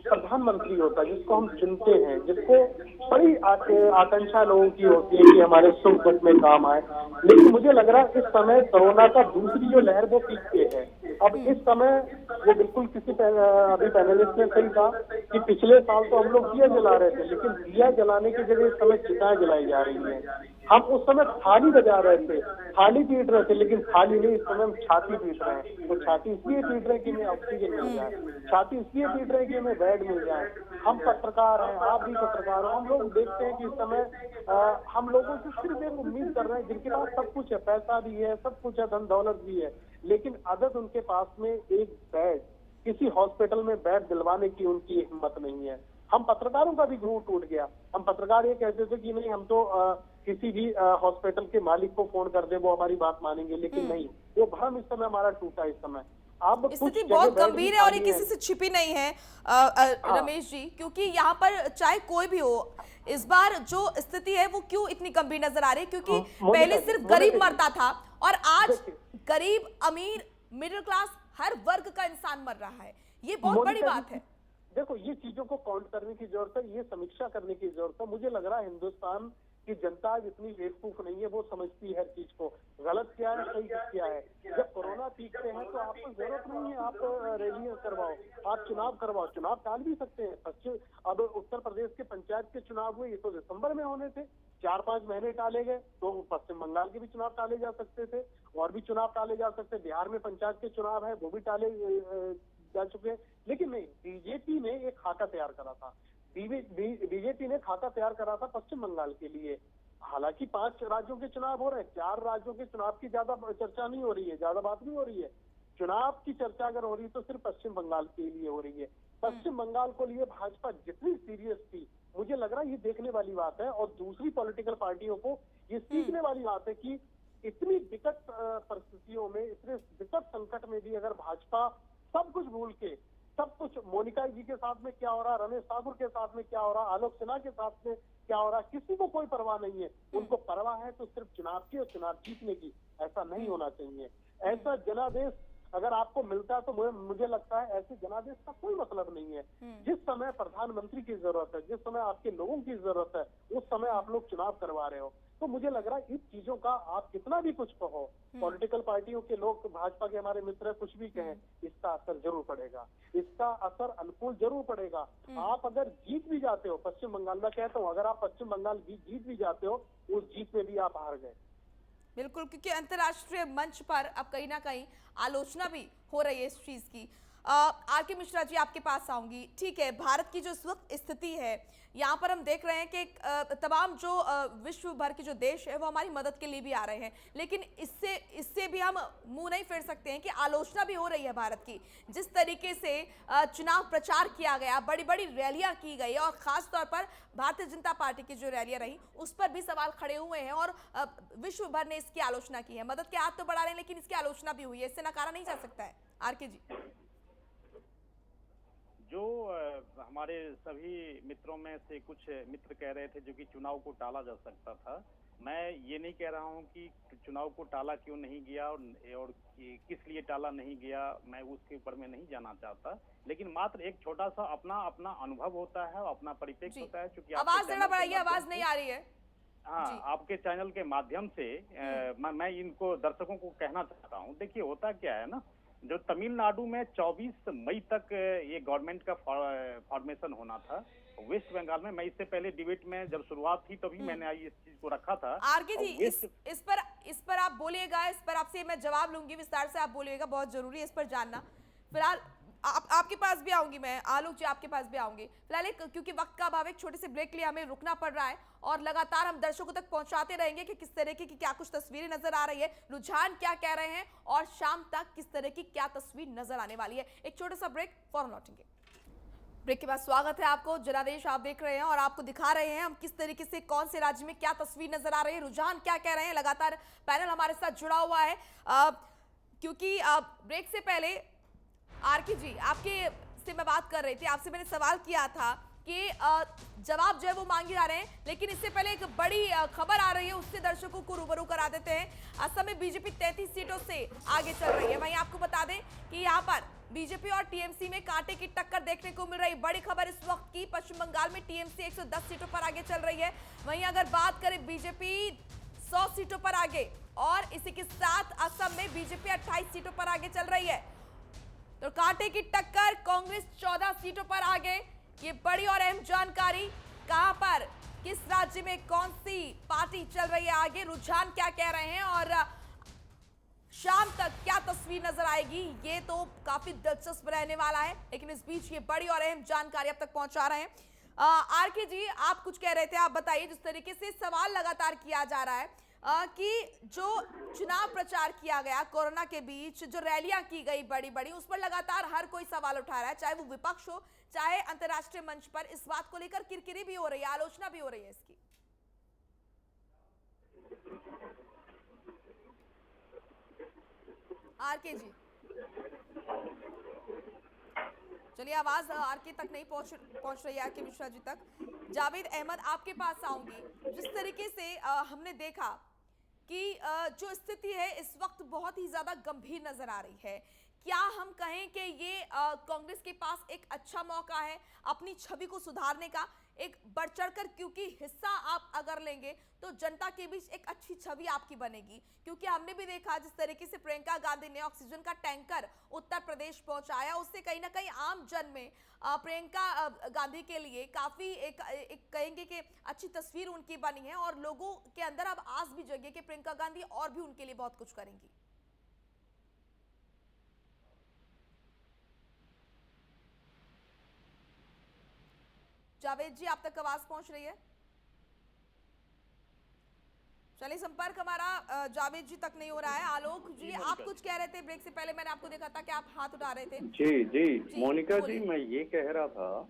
प्रधानमंत्री होता है जिसको हम चुनते हैं, जिसको बड़ी आकांक्षा लोगों की होती है कि हमारे सुख दुख में काम आए, लेकिन मुझे लग रहा है इस समय कोरोना का दूसरी जो लहर वो पीक पे है। अब इस समय वो बिल्कुल किसी अभी पैनलिस्ट ने सही कहा कि पिछले साल तो हम लोग दिया जला रहे थे, लेकिन दिया जलाने की जगह इस समय चिताएं जलाई जा रही हैं। हम उस समय थाली बजा रहे थे, थाली पीट रहे थे, लेकिन थाली नहीं, इस समय हम छाती पीट रहे हैं। तो छाती इसलिए पीट रहे हैं कि हमें ऑक्सीजन मिल जाए, छाती इसलिए पीट रहे हैं कि हमें बेड मिल जाए। हम पत्रकार हैं, आप भी पत्रकार हो, हम लोग देखते हैं कि इस समय हम लोगों से सिर्फ एक उम्मीद कर रहे हैं, जिनके पास सब कुछ है, पैसा भी है, सब कुछ है, धन दौलत भी है, लेकिन अदद उनके पास में एक बेड, किसी हॉस्पिटल में बेड दिलवाने की उनकी हिम्मत नहीं है। हम पत्रकारों का भी गुरूर टूट गया। हम पत्रकार ये कहते थे कि नहीं, हम तो किसी भी हॉस्पिटल के मालिक को फोन कर दे, वो हमारी बात मानेंगे, लेकिन नहीं, वो भ्रम इस समय हमारा टूटा। इस समय अब स्थिति बहुत गंभीर है और ये किसी से छिपी नहीं है रमेश जी, क्योंकि यहाँ पर चाहे कोई भी हो, इस बार जो स्थिति है वो क्यों इतनी गंभीर नजर आ रही है? क्योंकि पहले सिर्फ गरीब मरता था और आज गरीब, अमीर, मिडिल क्लास, हर वर्ग का इंसान मर रहा है। ये बहुत बड़ी बात है। देखो, ये चीजों को काउंट करने की जरूरत है, ये समीक्षा करने की जरूरत है। मुझे लग रहा है हिंदुस्तान की जनता जितनी बेवकूफ नहीं है, वो समझती है हर चीज को, गलत क्या है, सही क्या है। जब कोरोना पीक पे है तो आपको जरूरत नहीं है आप रैलियां करवाओ, आप चुनाव करवाओ, चुनाव टाल भी सकते हैं। अब उत्तर प्रदेश के पंचायत के चुनाव हुए, ये तो दिसंबर में होने थे, 4-5 महीने टाले गए, तो पश्चिम बंगाल के भी चुनाव टाले जा सकते थे, और भी चुनाव टाले जा सकते। बिहार में पंचायत के चुनाव है, वो भी टाले जा चुके हैं, लेकिन नहीं, बीजेपी ने एक खाका तैयार करा था। बीजेपी ने खाता तैयार करा था पश्चिम बंगाल के लिए। हालांकि 5 राज्यों के चुनाव हो रहे हैं, 4 राज्यों के चुनाव की ज्यादा चर्चा नहीं हो रही है, ज्यादा बात नहीं हो रही है। चुनाव की चर्चा अगर हो रही है तो सिर्फ पश्चिम बंगाल के लिए हो रही है। पश्चिम बंगाल को लिए भाजपा जितनी सीरियस थी, मुझे लग रहा है ये देखने वाली बात है, और दूसरी पॉलिटिकल पार्टियों को ये सीखने वाली बात है कि इतनी विकट परिस्थितियों में, इतने विकट संकट में भी अगर भाजपा सब कुछ भूल के, सब कुछ, मोनिका जी के साथ में क्या हो रहा, रमेश ठाकुर के साथ में क्या हो रहा, आलोक सिन्हा के साथ में क्या हो रहा, किसी को कोई परवाह नहीं है। उनको परवाह है तो सिर्फ चुनाव की और चुनाव जीतने की। ऐसा नहीं होना चाहिए। ऐसा जनादेश अगर आपको मिलता है तो मुझे लगता है ऐसे जनादेश का कोई मतलब नहीं है। जिस समय प्रधानमंत्री की जरूरत है, जिस समय आपके लोगों की जरूरत है, उस समय आप लोग चुनाव करवा रहे हो। तो मुझे लग रहा है इन चीजों का, आप कितना भी कुछ कहो, पॉलिटिकल पार्टियों के लोग, भाजपा के हमारे मित्र कुछ भी कहें, इसका असर जरूर पड़ेगा, इसका असर अनुकूल जरूर पड़ेगा। आप अगर जीत भी जाते हो पश्चिम बंगाल में, कहता हूँ अगर आप पश्चिम बंगाल जीत भी जाते हो, उस जीत में भी आप हार गए। बिल्कुल, क्योंकि अंतर्राष्ट्रीय मंच पर अब कहीं ना कहीं आलोचना भी हो रही है इस चीज की। आर.के. मिश्रा जी, आपके पास आऊंगी। ठीक है, भारत की जो इस वक्त स्थिति है, यहाँ पर हम देख रहे हैं कि तमाम जो विश्व भर के जो देश है वो हमारी मदद के लिए भी आ रहे हैं, लेकिन इससे भी हम मुंह नहीं फेर सकते हैं कि आलोचना भी हो रही है भारत की। जिस तरीके से चुनाव प्रचार किया गया, बड़ी बड़ी रैलियां की गई, और खास तौर पर भारतीय जनता पार्टी की जो रैलियां रही उस पर भी सवाल खड़े हुए हैं, और विश्व भर ने इसकी आलोचना की है। मदद के हाथ तो बढ़ा रहे हैं, लेकिन इसकी आलोचना भी हुई है, इससे नकारा नहीं जा सकता है। आर.के. जी, जो हमारे सभी मित्रों में से कुछ मित्र कह रहे थे जो कि चुनाव को टाला जा सकता था, मैं ये नहीं कह रहा हूं कि चुनाव को टाला क्यों नहीं गया और किस लिए टाला नहीं गया, मैं उसके ऊपर में नहीं जाना चाहता, लेकिन मात्र एक छोटा सा अपना अनुभव होता है, अपना परिप्रेक्ष्य होता है। चूंकि आवाज जरा बढ़ाइए, आवाज नहीं आ रही है। हाँ, आपके चैनल के माध्यम से मैं इनको दर्शकों को कहना चाहता हूँ। देखिए, होता क्या है ना, जो तमिलनाडु में 24 मई तक ये गवर्नमेंट का फॉर्मेशन होना था, वेस्ट बंगाल में, मैं इससे पहले डिबेट में जब शुरुआत थी तभी मैंने इस चीज को रखा था। आर.के. जी, इस पर आप बोलिएगा, इस पर आपसे मैं जवाब लूंगी, विस्तार से आप बोलिएगा, बहुत जरूरी है इस पर जानना। फिलहाल आपके पास भी आऊंगी मैं, आलोक जी आपके पास भी आऊंगी। फिलहाल क्योंकि वक्त का अभाव, एक छोटे से ब्रेक के लिए हमें रुकना पड़ रहा है और लगातार हम दर्शकों तक पहुंचाते रहेंगे कि किस तरह की क्या कुछ तस्वीरें नजर आ रही है, रुझान क्या कह रहे हैं और शाम तक किस तरह की क्या तस्वीर नजर आने वाली है। एक छोटा सा ब्रेक, फौरन लौटेंगे। ब्रेक के बाद स्वागत है आपको, जनादेश आप देख रहे हैं और आपको दिखा रहे हैं हम किस तरीके से कौन से राज्य में क्या तस्वीर नजर आ रही है, रुझान क्या कह रहे हैं। लगातार पैनल हमारे साथ जुड़ा हुआ है क्योंकि ब्रेक से पहले आरके जी आपके से मैं बात कर रही थी, आपसे मैंने सवाल किया था कि जवाब जो है वो मांगे जा रहे हैं, लेकिन इससे पहले एक बड़ी खबर आ रही है, उससे दर्शकों को रूबरू करा देते हैं। असम में बीजेपी 33 सीटों से आगे चल रही है। वहीं आपको बता दें कि यहाँ पर बीजेपी और टीएमसी में कांटे की टक्कर देखने को मिल रही। बड़ी खबर इस वक्त की, पश्चिम बंगाल में टीएमसी 110 सीटों पर आगे चल रही है। वहीं अगर बात करें बीजेपी 100 सीटों पर आगे और इसी के साथ असम में बीजेपी 28 सीटों पर आगे चल रही है। तो कांटे की टक्कर, कांग्रेस 14 सीटों पर आगे। ये बड़ी और अहम जानकारी, कहां पर किस राज्य में कौन सी पार्टी चल रही है आगे, रुझान क्या कह रहे हैं और शाम तक क्या तस्वीर नजर आएगी, ये तो काफी दिलचस्प रहने वाला है। लेकिन इस बीच ये बड़ी और अहम जानकारी अब तक पहुंचा रहे हैं आरके जी, आप कुछ कह रहे थे, आप बताइए। जिस तरीके से सवाल लगातार किया जा रहा है कि जो चुनाव प्रचार किया गया कोरोना के बीच, जो रैलियां की गई बड़ी बड़ी, उस पर लगातार हर कोई सवाल उठा रहा है, चाहे वो विपक्ष हो चाहे अंतर्राष्ट्रीय मंच पर। इस बात को लेकर किरकिरी भी हो रही है, आलोचना भी हो रही है इसकी। आरके जी, चलिए आवाज आरके तक नहीं पहुंच रही है, आरके मिश्रा जी तक। जावेद अहमद आपके पास आऊंगी। जिस तरीके से हमने देखा कि जो स्थिति है इस वक्त बहुत ही ज्यादा गंभीर नजर आ रही है, क्या हम कहें कि ये कांग्रेस के पास एक अच्छा मौका है अपनी छवि को सुधारने का, एक बढ़ चढ़कर, क्योंकि हिस्सा आप अगर लेंगे तो जनता के बीच एक अच्छी छवि आपकी बनेगी। क्योंकि हमने भी देखा जिस तरीके से प्रियंका गांधी ने ऑक्सीजन का टैंकर उत्तर प्रदेश पहुंचाया, उससे कहीं ना कहीं आम जन में प्रियंका गांधी के लिए काफी एक कहेंगे कि अच्छी तस्वीर उनकी बनी है और लोगों के अंदर अब आस भी जगी कि प्रियंका गांधी और भी उनके लिए बहुत कुछ करेंगी। जावेद जी आप तक आवाज पहुंच रही है? चलिए संपर्क हमारा जावेद जी तक नहीं हो रहा है। आलोक जी आप कुछ कह रहे थे ब्रेक से पहले, मैंने आपको देखा था कि आप हाथ उठा रहे थे। जी मोनिका जी, मैं ये कह रहा था,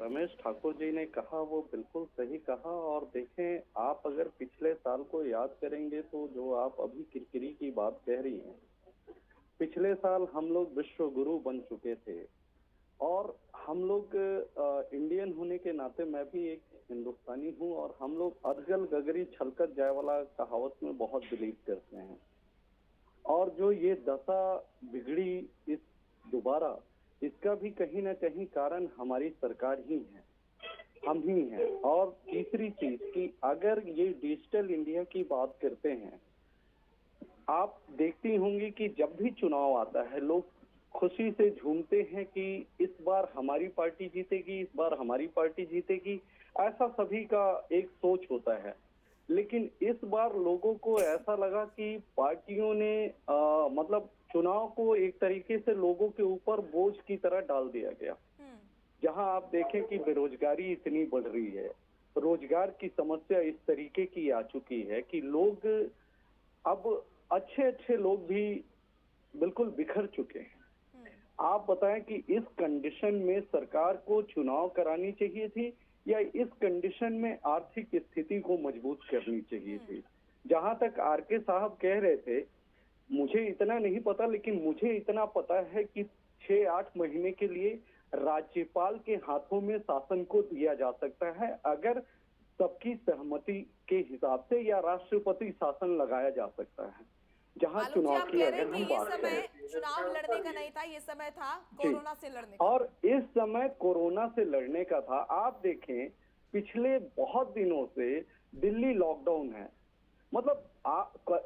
रमेश ठाकुर जी ने कहा वो बिल्कुल सही कहा। और देखें, आप अगर पिछले साल को याद करेंगे तो जो आप अभी किरकिरी की बात कह रही हैं, पिछले साल हम लोग विश्व गुरु बन चुके थे और हम लोग इंडियन होने के नाते, मैं भी एक हिंदुस्तानी हूँ, और हम लोग अदगल गगरी छलकत जाए वाला कहावत में बहुत बिलीव करते हैं। और जो ये दशा बिगड़ी इस दोबारा, इसका भी कहीं ना कहीं कारण हमारी सरकार ही है, हम ही हैं। और तीसरी चीज कि अगर ये डिजिटल इंडिया की बात करते हैं, आप देखती होंगी कि जब भी चुनाव आता है लोग खुशी से झूमते हैं कि इस बार हमारी पार्टी जीतेगी, इस बार हमारी पार्टी जीतेगी, ऐसा सभी का एक सोच होता है। लेकिन इस बार लोगों को ऐसा लगा कि पार्टियों ने मतलब चुनाव को एक तरीके से लोगों के ऊपर बोझ की तरह डाल दिया गया। जहां आप देखें कि बेरोजगारी इतनी बढ़ रही है, रोजगार की समस्या इस तरीके की आ चुकी है कि लोग अब अच्छे लोग भी बिल्कुल बिखर चुके हैं। आप बताएं कि इस कंडीशन में सरकार को चुनाव करानी चाहिए थी या इस कंडीशन में आर्थिक स्थिति को मजबूत करनी चाहिए थी? जहां तक आरके साहब कह रहे थे, मुझे इतना नहीं पता, लेकिन मुझे इतना पता है कि 6-8 महीने के लिए राज्यपाल के हाथों में शासन को दिया जा सकता है अगर सबकी सहमति के हिसाब से, या राष्ट्रपति शासन लगाया जा सकता है। जहां चुनाव की अगर हम बात करें, चुनाव लड़ने का नहीं था, ये समय था कोरोना से लड़ने का। और इस समय कोरोना से लड़ने का था। आप देखें पिछले बहुत दिनों से दिल्ली लॉकडाउन है, मतलब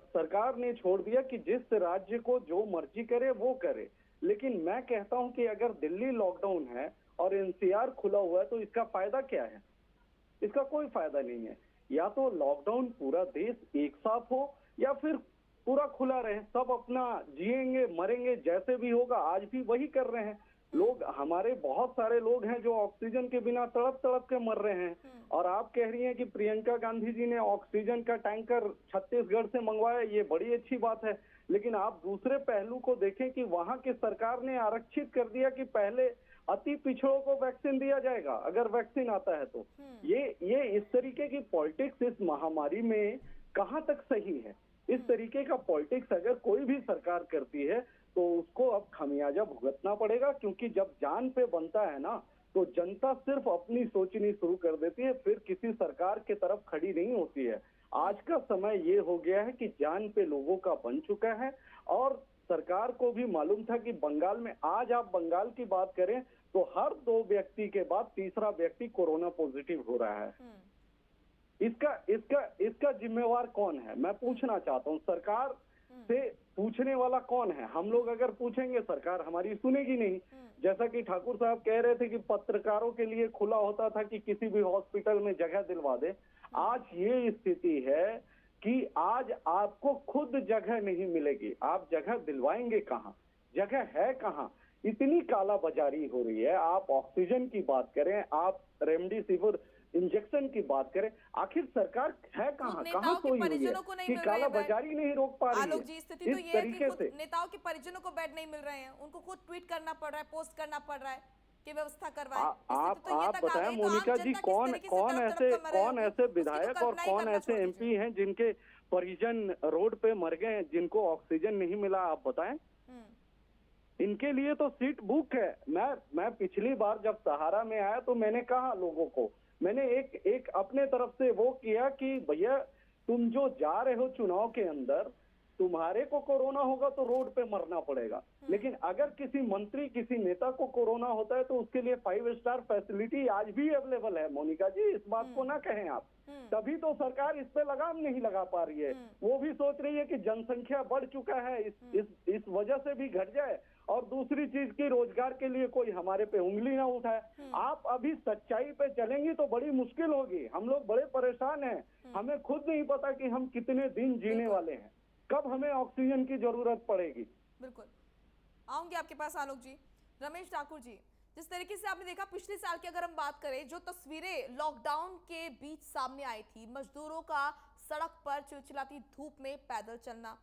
सरकार ने छोड़ दिया कि जिस राज्य को जो मर्जी करे वो करे। लेकिन मैं कहता हूं कि अगर दिल्ली लॉकडाउन है और एनसीआर खुला हुआ है तो इसका फायदा क्या है? इसका कोई फायदा नहीं है। या तो लॉकडाउन पूरा देश एक साथ हो, या फिर पूरा खुला रहे, सब अपना जिएंगे मरेंगे जैसे भी होगा, आज भी वही कर रहे हैं लोग। हमारे बहुत सारे लोग हैं जो ऑक्सीजन के बिना तड़प तड़प के मर रहे हैं। और आप कह रही हैं कि प्रियंका गांधी जी ने ऑक्सीजन का टैंकर छत्तीसगढ़ से मंगवाया, ये बड़ी अच्छी बात है। लेकिन आप दूसरे पहलू को देखें कि वहां की सरकार ने आरक्षित कर दिया कि पहले अति पिछड़ों को वैक्सीन दिया जाएगा अगर वैक्सीन आता है तो। ये इस तरीके की पॉलिटिक्स इस महामारी में कहां तक सही है? इस तरीके का पॉलिटिक्स अगर कोई भी सरकार करती है तो उसको अब खमियाजा भुगतना पड़ेगा, क्योंकि जब जान पे बनता है ना तो जनता सिर्फ अपनी सोचनी शुरू कर देती है, फिर किसी सरकार के तरफ खड़ी नहीं होती है। आज का समय ये हो गया है कि जान पे लोगों का बन चुका है। और सरकार को भी मालूम था कि बंगाल में, आज आप बंगाल की बात करें तो हर 2 व्यक्ति के बाद तीसरा व्यक्ति कोरोना पॉजिटिव हो रहा है। इसका जिम्मेवार कौन है? मैं पूछना चाहता हूँ, सरकार से पूछने वाला कौन है? हम लोग अगर पूछेंगे सरकार हमारी सुनेगी नहीं। जैसा कि ठाकुर साहब कह रहे थे कि पत्रकारों के लिए खुला होता था कि किसी भी हॉस्पिटल में जगह दिलवा दे, आज ये स्थिति है कि आज आपको खुद जगह नहीं मिलेगी, आप जगह दिलवाएंगे कहाँ? जगह है कहाँ? इतनी कालाबाजारी हो रही है। आप ऑक्सीजन की बात करें, आप रेमडेसिविर इंजेक्शन की बात करें, आखिर सरकार है कहाँ सोई हुई है कि कालाबाजारी नहीं रोक पा रही है? आलोक जी, स्थिति तो ये है कि खुद नेताओं के परिजनों को बेड नहीं मिल रहे हैं, उनको खुद ट्वीट करना पड़ रहा है, पोस्ट करना पड़ रहा है कि व्यवस्था करवाएं। आप बताएं मोनिका जी, कौन ऐसे विधायक और कौन ऐसे एमपी हैं जिनके परिजन रोड पे मर गए, जिनको ऑक्सीजन नहीं मिला? आप बताएं। इनके लिए तो सीट बुक है। मैं पिछली बार जब सहारा में आया तो मैंने कहा लोगों को, मैंने एक अपने तरफ से वो किया कि भैया तुम जो जा रहे हो चुनाव के अंदर, तुम्हारे को कोरोना होगा तो रोड पे मरना पड़ेगा, लेकिन अगर किसी मंत्री किसी नेता को कोरोना होता है तो उसके लिए 5 स्टार फैसिलिटी आज भी अवेलेबल है। मोनिका जी, इस बात को ना कहें आप। तभी तो सरकार इस पे लगाम नहीं लगा पा रही है। वो भी सोच रही है कि जनसंख्या बढ़ चुका है, इस वजह से भी घट जाए, और दूसरी चीज की रोजगार के लिए कोई हमारे पे उंगली ना उठाए। आप अभी सच्चाई पे चलेंगी तो बड़ी मुश्किल होगी। हम लोग बड़े परेशान हैं, हमें खुद नहीं पता कि हम कितने दिन जीने वाले हैं, कब हमें ऑक्सीजन की जरूरत पड़ेगी। बिल्कुल आऊंगी आपके पास आलोक जी। रमेश ठाकुर जी, जिस तरीके से आपने देखा पिछले साल की अगर हम बात करें, जो तस्वीरें लॉकडाउन के बीच सामने आई थी, मजदूरों का सड़क पर चिलचिलाती धूप में पैदल चलना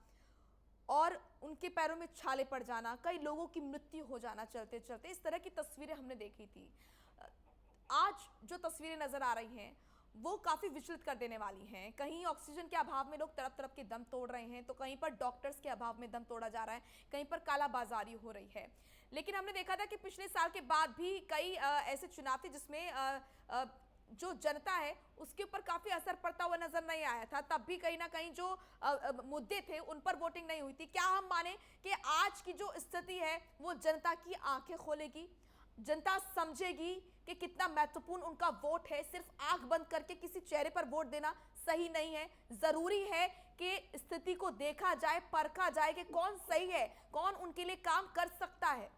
और उनके पैरों में छाले पड़ जाना, कई लोगों की मृत्यु हो जाना चलते चलते, इस तरह की तस्वीरें हमने देखी थी। आज जो तस्वीरें नजर आ रही हैं वो काफी विचलित कर देने वाली हैं। कहीं ऑक्सीजन के अभाव में लोग तड़प तड़प के दम तोड़ रहे हैं, तो कहीं पर डॉक्टर्स के अभाव में दम तोड़ा जा रहा है, कहीं पर कालाबाजारी हो रही है। लेकिन हमने देखा था कि पिछले साल के बाद भी कई ऐसे चुनाव थे जिसमें जो जनता है उसके ऊपर काफी असर पड़ता हुआ नजर नहीं आया था। तब भी कहीं ना कहीं जो मुद्दे थे उन पर वोटिंग नहीं हुई थी। क्या हम माने कि आज की जो स्थिति है वो जनता की आंखें खोलेगी, जनता समझेगी कि कितना महत्वपूर्ण उनका वोट है? सिर्फ आंख बंद करके किसी चेहरे पर वोट देना सही नहीं है। जरूरी है कि स्थिति को देखा जाए, परखा जाए कि कौन सही है, कौन उनके लिए काम कर सकता है।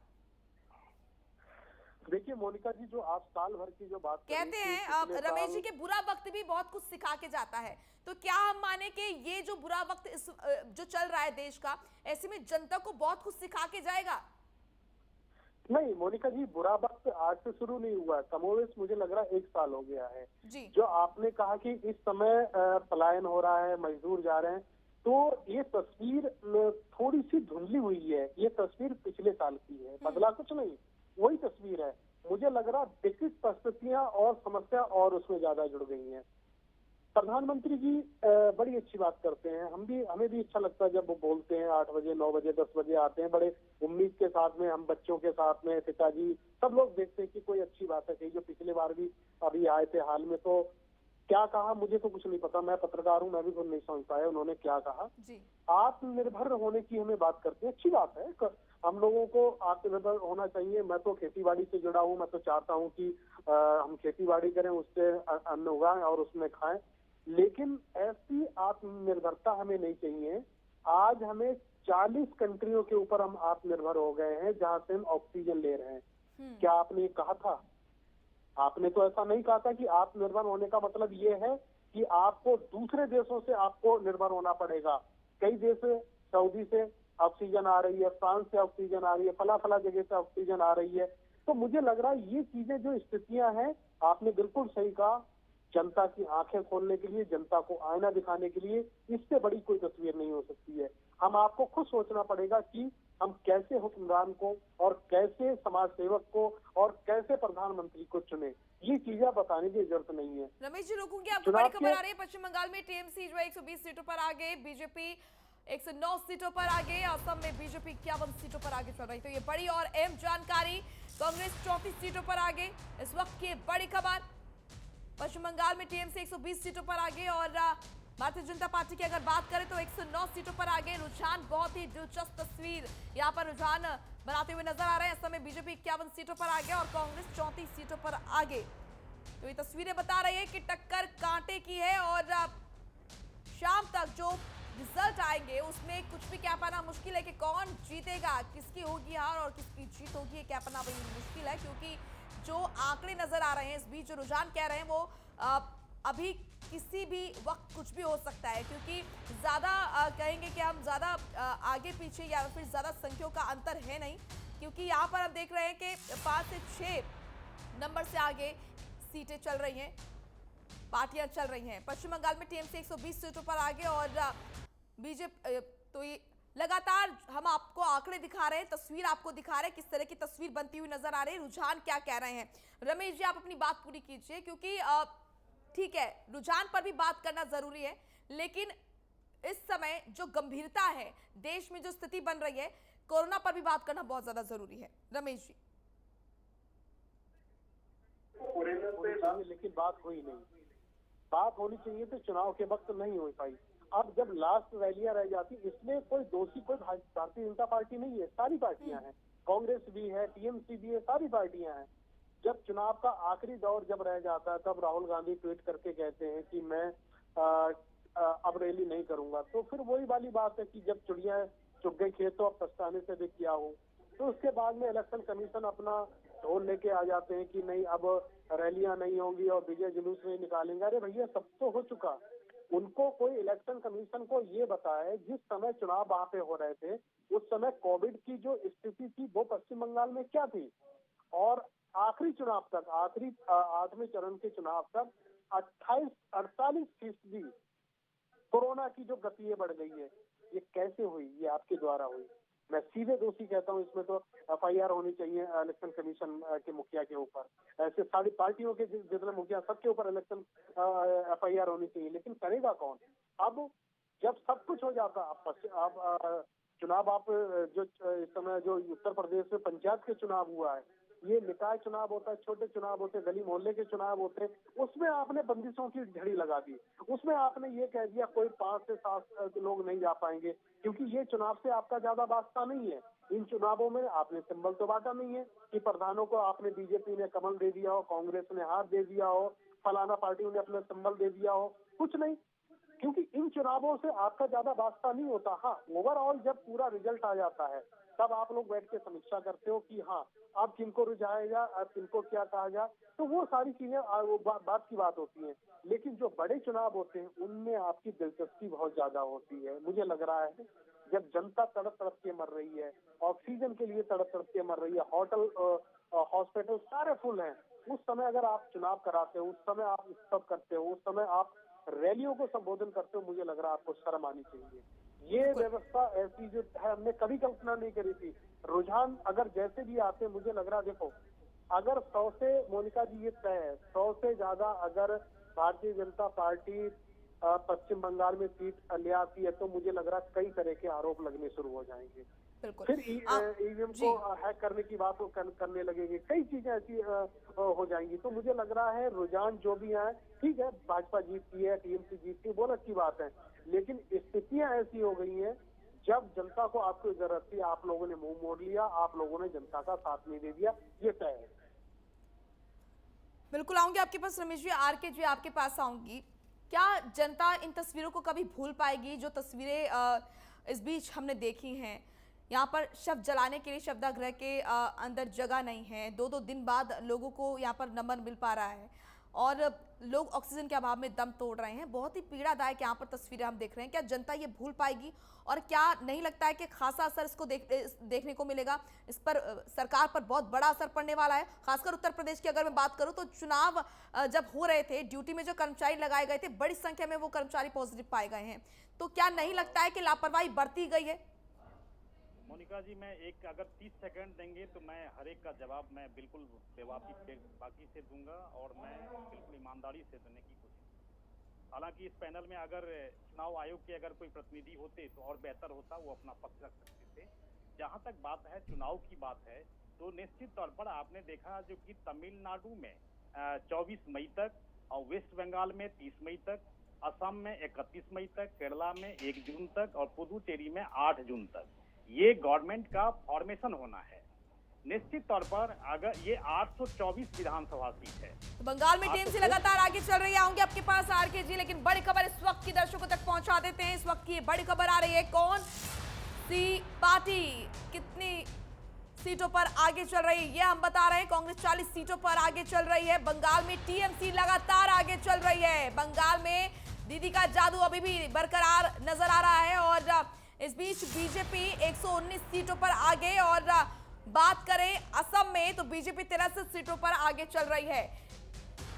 देखिए मोनिका जी, जो आप साल भर की जो बात कहते हैं रमेश जी के बुरा वक्त भी बहुत कुछ सिखा के जाता है, तो क्या हम माने कि ये जो बुरा वक्त जो चल रहा है देश का, ऐसे में जनता को बहुत कुछ सिखा के जाएगा? नहीं मोनिका जी, बुरा वक्त आज से शुरू नहीं हुआ, कमोवेश मुझे लग रहा है 1 साल हो गया है जी। जो आपने कहा कि इस समय पलायन हो रहा है, मजदूर जा रहे हैं, तो ये तस्वीर थोड़ी सी धुंधली हुई है। ये तस्वीर पिछले साल की है, बदला कुछ नहीं, वही तस्वीर है। मुझे लग रहा विकसित परिस्थितियां और समस्या और उसमें ज्यादा जुड़ गई हैं। प्रधानमंत्री जी बड़ी अच्छी बात करते हैं, हमें भी अच्छा लगता है जब वो बोलते हैं। 8 बजे 9 बजे 10 बजे आते हैं, बड़े उम्मीद के साथ में, हम बच्चों के साथ में, पिताजी सब लोग देखते हैं कि कोई अच्छी बात है कही। जो पिछले बार भी अभी आए थे हाल में, तो क्या कहा मुझे तो कुछ नहीं पता, मैं पत्रकार हूँ, मैं भी कुछ नहीं समझ पाया उन्होंने क्या कहा। आत्मनिर्भर होने की हमें बात करते हैं, अच्छी बात है, हम लोगों को आत्मनिर्भर होना चाहिए। मैं तो खेतीबाड़ी से जुड़ा हूँ, मैं तो चाहता हूँ कि हम खेतीबाड़ी करें, उससे अन्न उगाएं और उसमें खाएं, लेकिन ऐसी आत्मनिर्भरता हमें नहीं चाहिए। आज हमें 40 कंट्रियों के ऊपर हम आत्मनिर्भर हो गए हैं जहां से हम ऑक्सीजन ले रहे हैं। क्या आपने ये कहा था? आपने तो ऐसा नहीं कहा था कि आत्मनिर्भर होने का मतलब ये है कि आपको दूसरे देशों से आपको निर्भर होना पड़ेगा। कई देश सऊदी से ऑक्सीजन आ रही है, फ्रांस से ऑक्सीजन आ रही है, फला फला जगह से ऑक्सीजन आ रही है। तो मुझे लग रहा है ये चीजें जो स्थितियां हैं, आपने बिल्कुल सही कहा, जनता की आंखें खोलने के लिए, जनता को आईना दिखाने के लिए इससे बड़ी कोई तस्वीर नहीं हो सकती है। हम आपको खुद सोचना पड़ेगा कि हम कैसे हुक्मरान को और कैसे समाज सेवक को और कैसे प्रधानमंत्री को चुने, ये चीजें बताने की जरूरत नहीं है। रमेश जी, रोकूंगी आपको। चुनाव बड़ी खबर के- आ रही है, पश्चिम बंगाल में टीएमसी जो है 120 सीटों पर आगे, बीजेपी 109 सीटों पर आगे, असम में बीजेपी 51 सीटों पर आगे चल रही। तो ये बड़ी और अहम जानकारी। कांग्रेस 34 सीटों पर आगे। इस वक्त की बड़ी खबर, पश्चिम बंगाल में टीएमसी 120 सीटों पर आगे और भारतीय जनता पार्टी की अगर बात करें तो 109 सीटों पर आगे। रुझान, बहुत ही दिलचस्प तस्वीर यहाँ पर रुझान बनाते हुए नजर आ रहे हैं। इस समय बीजेपी 51 सीटों पर आगे और कांग्रेस 34 सीटों पर आगे। तो ये तस्वीरें बता रही है कि टक्कर कांटे की है और शाम तक जो रिजल्ट आएंगे उसमें कुछ भी कह पाना मुश्किल है कि कौन जीतेगा, किसकी होगी हार और किसकी जीत होगी, कह पाना बड़ी मुश्किल है। क्योंकि जो आंकड़े नजर आ रहे हैं, इस बीच जो रुझान कह रहे हैं, वो अभी किसी भी वक्त कुछ भी हो सकता है। क्योंकि ज़्यादा कहेंगे कि हम ज़्यादा आगे पीछे या फिर ज़्यादा संख्याओं का अंतर है नहीं। क्योंकि यहाँ पर हम देख रहे हैं कि 5 से 6 नंबर से आगे सीटें चल रही हैं, पार्टियां चल रही हैं। पश्चिम बंगाल में टीएमसी 120 सीटों पर आगे और बीजेपी, तो ये लगातार हम आपको आंकड़े दिखा रहे हैं, तस्वीर आपको दिखा रहे हैं, किस तरह की तस्वीर बनती हुई नजर आ रही है, रुझान क्या कह रहे हैं। रमेश जी, आप अपनी बात पूरी कीजिए, क्योंकि ठीक है, रुझान पर भी बात करना जरूरी है, लेकिन इस समय जो गंभीरता है, देश में जो स्थिति बन रही है, कोरोना पर भी बात करना बहुत ज्यादा जरूरी है। रमेश जी। लेकिन बात हुई नहीं, बात होनी चाहिए तो चुनाव के वक्त नहीं हो पाई। अब जब लास्ट रैलियां रह जाती, इसमें कोई दोषी कोई भारतीय जनता पार्टी नहीं है, सारी पार्टियां हैं, कांग्रेस भी है, टीएमसी भी है, सारी पार्टियां हैं। जब चुनाव का आखिरी दौर जब रह जाता है, तब राहुल गांधी ट्वीट करके कहते हैं कि मैं अब रैली नहीं करूंगा। तो फिर वही वाली बात है कि जब चिड़िया चुग गई खेत तो अब पछताने से भी क्या हो। तो उसके बाद में इलेक्शन कमीशन अपना ढोल लेके आ जाते हैं कि नहीं, अब रैलियां नहीं होंगी और विजय जुलूस नहीं निकालेंगे। अरे भैया, सब तो हो चुका। उनको कोई इलेक्शन कमीशन को ये बताए, जिस समय चुनाव वहां पे हो रहे थे उस समय कोविड की जो स्थिति थी वो पश्चिम बंगाल में क्या थी, और आखिरी चुनाव तक, आखिरी 8वें चरण के चुनाव तक 48% कोरोना की जो गति बढ़ गई है, ये कैसे हुई? ये आपके द्वारा हुई। मैं सीधे दोषी कहता हूँ, इसमें तो एफआईआर होनी चाहिए इलेक्शन कमीशन के मुखिया के ऊपर। ऐसे सारी पार्टियों के जितने मुखिया, सबके ऊपर इलेक्शन एफआईआर होनी चाहिए। लेकिन करेगा कौन? अब जब सब कुछ हो जाता, आप चुनाव, आप जो इस समय जो उत्तर प्रदेश में पंचायत के चुनाव हुआ है, ये निकाय चुनाव होता है, छोटे चुनाव होते हैं, गली मोहल्ले के चुनाव होते हैं, उसमें आपने बंदिशों की झड़ी लगा दी। उसमें आपने ये कह दिया कोई 5 से 7 लोग नहीं जा पाएंगे, क्योंकि ये चुनाव से आपका ज्यादा वास्ता नहीं है। इन चुनावों में आपने सिंबल तो बांटा नहीं है कि प्रधानों को आपने, बीजेपी ने कमल दे दिया हो, कांग्रेस ने हाथ दे दिया हो, फलाना पार्टी ने अपना सिंबल दे दिया हो, कुछ नहीं। क्योंकि इन चुनावों से आपका ज्यादा वास्ता नहीं होता। हाँ, ओवरऑल जब पूरा रिजल्ट आ जाता है तब आप लोग बैठ के समीक्षा करते हो कि हाँ, अब किनको रुझाया जाए, अब किनको क्या कहा जाए, तो वो सारी चीजें बात की बात होती है। लेकिन जो बड़े चुनाव होते हैं उनमें आपकी दिलचस्पी बहुत ज्यादा होती है। मुझे लग रहा है जब जनता तड़प तड़प के मर रही है, ऑक्सीजन के लिए तड़प तड़प के मर रही है, होटल हॉस्पिटल सारे फुल हैं, उस समय अगर आप चुनाव कराते हो, उस समय आप सब करते हो, उस समय आप रैलियों को संबोधन करते हो, मुझे लग रहा है आपको शर्म आनी चाहिए। ये व्यवस्था ऐसी जो है, हमने कभी कल्पना नहीं करी थी। रुझान अगर जैसे भी आते, मुझे लग रहा, देखो, अगर 100 से, मोनिका जी ये तय है, 100 से ज्यादा अगर भारतीय जनता पार्टी पश्चिम बंगाल में सीट ले आती है, तो मुझे लग रहा है कई तरह के आरोप लगने शुरू हो जाएंगे। फिर ईवीएम को हैक करने की बात करने लगेंगे, कई चीजें ऐसी हो जाएंगी। तो मुझे लग रहा है रुझान जो भी है, ठीक है, भाजपा जीतती है, टीएमसी जीतती है, बहुत अच्छी बात है, लेकिन स्थितियां ऐसी हो गई हैं, जब जनता को आपको जरूरत थी, आप लोगों ने मुंह मोड़ लिया, आप लोगों ने जनता का साथ नहीं दे दिया, ये तय है। बिल्कुल आऊंगी आपके पास रमेश जी। आरके जी, आपके पास आऊंगी। क्या जनता इन तस्वीरों को कभी भूल पाएगी, जो तस्वीरें इस बीच हमने देखी हैं? यहाँ पर शव जलाने के लिए शवदाह के अंदर जगह नहीं है, 2-2 दिन बाद लोगों को यहाँ पर नमन मिल पा रहा है, और लोग ऑक्सीजन के अभाव में दम तोड़ रहे हैं। बहुत ही पीड़ादायक यहाँ पर तस्वीरें हम देख रहे हैं। क्या जनता ये भूल पाएगी और क्या नहीं लगता है कि खासा असर इसको देखने को मिलेगा? इस पर सरकार पर बहुत बड़ा असर पड़ने वाला है। खासकर उत्तर प्रदेश की अगर मैं बात करूं तो चुनाव जब हो रहे थे, ड्यूटी में जो कर्मचारी लगाए गए थे, बड़ी संख्या में वो कर्मचारी पॉजिटिव पाए गए हैं। तो क्या नहीं लगता है कि लापरवाही बढ़ती गई है? मोनिका जी, मैं एक अगर 30 सेकंड देंगे तो मैं हर एक का जवाब मैं बिल्कुल बाकी से दूंगा और मैं बिल्कुल ईमानदारी से देने की कोशिश। हालांकि इस पैनल में अगर चुनाव आयोग के अगर कोई प्रतिनिधि होते तो और बेहतर होता, वो अपना पक्ष रख सकते थे। जहां तक बात है चुनाव की बात है तो निश्चित तौर पर आपने देखा जो कि तमिलनाडु में 24 मई तक और वेस्ट बंगाल में 30 मई तक, असम में 31 मई तक, केरला में 1 जून तक और पुदुचेरी में 8 जून तक ये गवर्नमेंट का फॉर्मेशन होना है। निश्चित तौर पर अगर ये 824 विधानसभा सीट है तो बंगाल में टीएमसी लगातार आगे चल रही है। आऊंगे आपके पास आरके जी, लेकिन बड़ी खबर इस वक्त की दर्शकों तक पहुंचा देते हैं। इस वक्त की बड़ी खबर आ रही है, कौन सी पार्टी कितनी सीटों पर आगे चल रही है ये हम बता रहे हैं। कांग्रेस 40 सीटों पर आगे चल रही है। बंगाल में टीएमसी लगातार आगे चल रही है। बंगाल में दीदी का जादू अभी भी बरकरार नजर आ रहा है और इस बीच बीजेपी 119 सीटों पर आगे। और बात करें असम में तो बीजेपी 63 सीटों पर आगे चल रही है।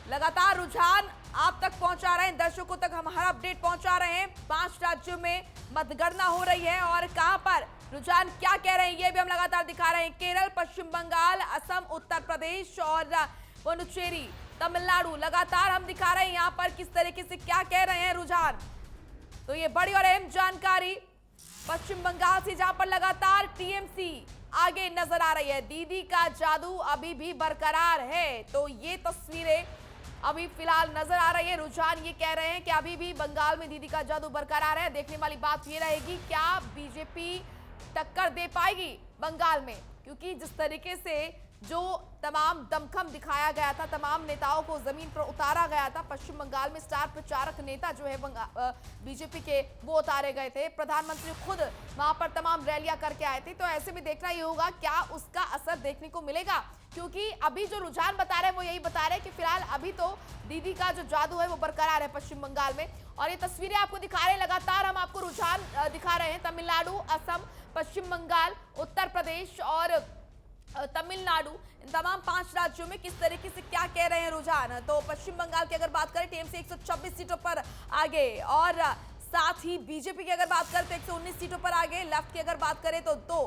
लगातार रुझान आप तक पहुंचा रहे हैं, दर्शकों तक हम हर अपडेट पहुंचा रहे हैं। 5 राज्यों में मतगणना हो रही है और कहां पर रुझान क्या कह रहे हैं ये भी हम लगातार दिखा रहे हैं। केरल, पश्चिम बंगाल, असम, उत्तर प्रदेश और पुडुचेरी, तमिलनाडु, लगातार हम दिखा रहे हैं यहां पर किस तरीके से क्या कह रहे हैं रुझान। तो ये बड़ी और अहम जानकारी पश्चिम बंगाल से, जहां पर लगातार टीएमसी आगे नजर आ रही है। दीदी का जादू अभी भी बरकरार है। तो ये तस्वीरें अभी फिलहाल नजर आ रही है। रुझान ये कह रहे हैं कि अभी भी बंगाल में दीदी का जादू बरकरार है। देखने वाली बात ये रहेगी, क्या बीजेपी टक्कर दे पाएगी बंगाल में? क्योंकि जिस तरीके से जो तमाम दमखम दिखाया गया था, तमाम नेताओं को जमीन पर उतारा गया था। पश्चिम बंगाल में स्टार प्रचारक नेता जो है बीजेपी के, वो उतारे गए थे। प्रधानमंत्री खुद वहां पर तमाम रैलियां करके आए थे। तो ऐसे में देखना ये होगा क्या उसका असर देखने को मिलेगा, क्योंकि अभी जो रुझान बता रहे हैं वो यही बता रहे हैं कि फिलहाल अभी तो दीदी का जो जादू है वो बरकरार है पश्चिम बंगाल में। और ये तस्वीरें आपको दिखा रहे हैं, लगातार हम आपको रुझान दिखा रहे हैं। तमिलनाडु, असम, पश्चिम बंगाल, उत्तर प्रदेश और तमिलनाडु, इन तमाम 5 राज्यों में किस तरीके से क्या कह रहे हैं रुझान। तो पश्चिम बंगाल की अगर बात करें, टीएमसी 126 सीटों पर आगे और साथ ही बीजेपी की अगर बात करें तो 119 सीटों पर आगे। लेफ्ट की अगर बात करें तो 2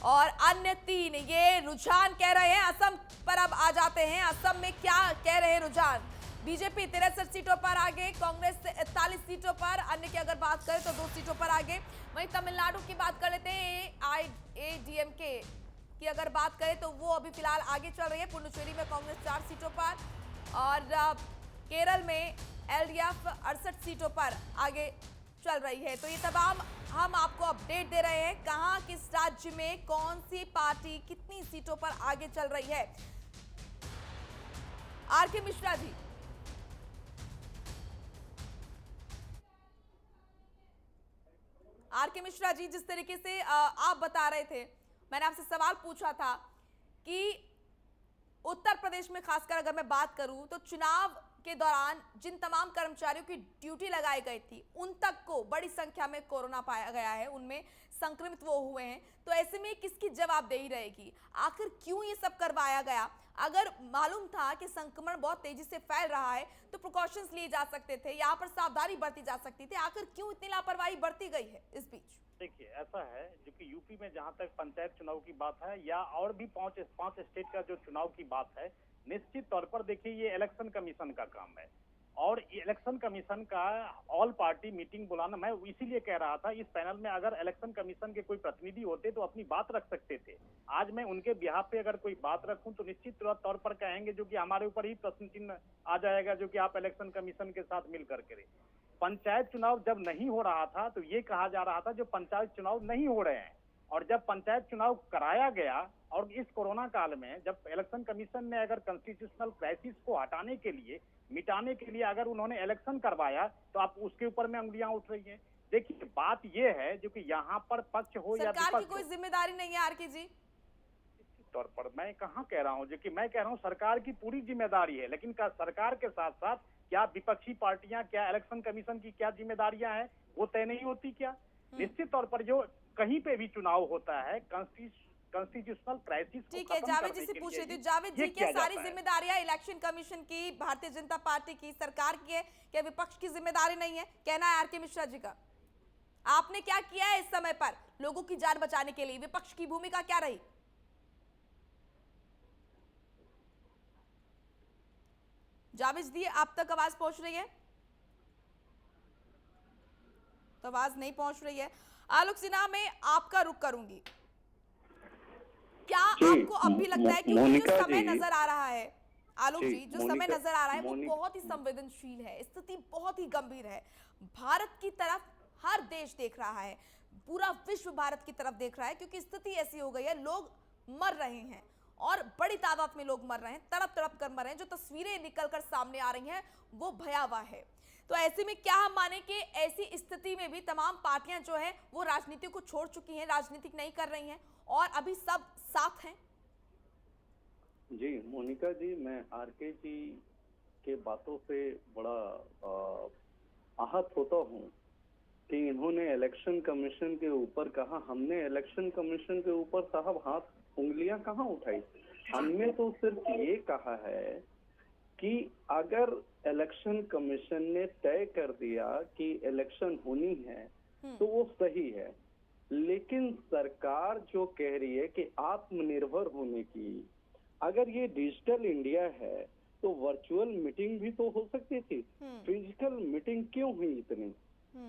और अन्य 3 ये रुझान कह रहे हैं। असम पर अब आ जाते हैं, असम में क्या कह रहे हैं रुझान। बीजेपी 63 सीटों पर आगे, कांग्रेस 41 सीटों पर, अन्य की अगर बात करें तो 2 सीटों पर आगे। वहीं तमिलनाडु की बात कर लेते हैं, एआईएडीएमके की अगर बात करें तो वो अभी फिलहाल आगे चल रही है। पुडुचेरी में कांग्रेस 4 सीटों पर और केरल में एलडीएफ 68 सीटों पर आगे चल रही है। तो ये तमाम हम आपको अपडेट दे रहे हैं, कहां किस राज्य में कौन सी पार्टी कितनी सीटों पर आगे चल रही है। आरके मिश्रा जी, जिस तरीके से आप बता रहे थे, मैंने आपसे सवाल पूछा था कि उत्तर प्रदेश में खासकर अगर मैं बात करूं तो चुनाव के दौरान जिन तमाम कर्मचारियों की ड्यूटी लगाई गई थी उन तक को बड़ी संख्या में कोरोना पाया गया है, उनमें संक्रमित वो हुए हैं। तो ऐसे में किसकी जवाबदेही रहेगी? आखिर क्यों ये सब करवाया गया? अगर मालूम था कि संक्रमण बहुत तेजी से फैल रहा है तो प्रिकॉशंस लिए जा सकते थे, यहाँ पर सावधानी बरती जा सकती थी। आखिर क्यों इतनी लापरवाही बरती गई है इस बीच? देखिए, ऐसा है जो कि यूपी में जहां तक पंचायत चुनाव की बात है या और भी 5 स्टेट का जो चुनाव की बात है, निश्चित तौर पर देखिए ये इलेक्शन कमीशन का काम है और इलेक्शन कमीशन का ऑल पार्टी मीटिंग बुलाना, मैं इसीलिए कह रहा था इस पैनल में अगर इलेक्शन कमीशन के कोई प्रतिनिधि होते तो अपनी बात रख सकते थे। आज मैं उनके बिहाफ पे अगर कोई बात रखूं तो निश्चित तौर पर कहेंगे जो कि हमारे ऊपर ही प्रश्न चिन्ह आ जाएगा, जो कि आप इलेक्शन कमीशन के साथ मिलकर करें। पंचायत चुनाव जब नहीं हो रहा था तो ये कहा जा रहा था जो पंचायत चुनाव नहीं हो रहे हैं, और जब पंचायत चुनाव कराया गया और इस कोरोना काल में जब इलेक्शन कमीशन ने अगर कॉन्स्टिट्यूशनल क्राइसिस को हटाने के लिए, मिटाने के लिए अगर उन्होंने इलेक्शन करवाया तो आप उसके ऊपर में उंगलियां उठ रही हैं। देखिए, बात यह है जो कि यहाँ पर पक्ष हो या सरकार की कोई जिम्मेदारी नहीं है आरके जी? तौर पर मैं कहाँ कह रहा हूँ, जो कि मैं कह रहा हूँ सरकार की पूरी जिम्मेदारी है, लेकिन सरकार के साथ साथ क्या विपक्षी पार्टियां, क्या इलेक्शन कमीशन की क्या जिम्मेदारियां हैं वो तय नहीं होती क्या? निश्चित तौर पर जो कहीं पे भी चुनाव होता है कॉन्स्टिट्यूशनल क्राइसिस को ठीक है, खत्म जावेद करने जी से के पूछ लिए रही थी। जावेद ये जी, किया क्या सारी जाता है। जिम्मेदारियां इलेक्शन कमीशन की, भारतीय जनता पार्टी की, सरकार की है? क्या विपक्ष की जिम्मेदारी नहीं है? कहना है आर.के. मिश्रा जी का। आपने क्या किया है इस समय पर लोगों की जान बचाने के लिए? विपक्ष की भूमिका क्या रही? जावेद जी, आप तक आवाज पहुंच रही है? तो आवाज नहीं पहुंच रही है। आलोक सिन्हा, मैं आपका रुख करूंगी। क्या आपको अब भी लगता है, क्योंकि जो मोनिका समय जी, नजर आ रहा है आलोक जी, जो समय मोनिका, नजर आ रहा है वो बहुत ही संवेदनशील है, स्थिति बहुत ही गंभीर है। भारत की तरफ हर देश देख रहा है, पूरा विश्व भारत की तरफ देख रहा है, क्योंकि स्थिति ऐसी हो गई है, लोग मर रहे हैं और बड़ी तादाद में लोग मर रहे हैं, तड़प तड़प कर मर रहे हैं। जो तस्वीरें निकलकर सामने आ रही हैं वो भयावह है। तो ऐसे में क्या हम माने कि ऐसी स्थिति में भी तमाम पार्टियां जो है वो राजनीति को छोड़ चुकी हैं, राजनीतिक नहीं कर रही हैं और अभी सब साथ हैं? जी मोनिका जी, मैं आर.के. जी के बातों से बड़ा आहत होता हूँ कि इन्होंने इलेक्शन कमीशन के ऊपर कहा। हमने इलेक्शन कमीशन के ऊपर साहब हाथ उंगलियां कहाँ उठाई? हमने तो सिर्फ ये कहा है कि अगर इलेक्शन कमीशन ने तय कर दिया कि इलेक्शन होनी है तो वो सही है, लेकिन सरकार जो कह रही है कि आत्मनिर्भर होने की, अगर ये डिजिटल इंडिया है तो वर्चुअल मीटिंग भी तो हो सकती थी। फिजिकल मीटिंग क्यों हुई इतनी?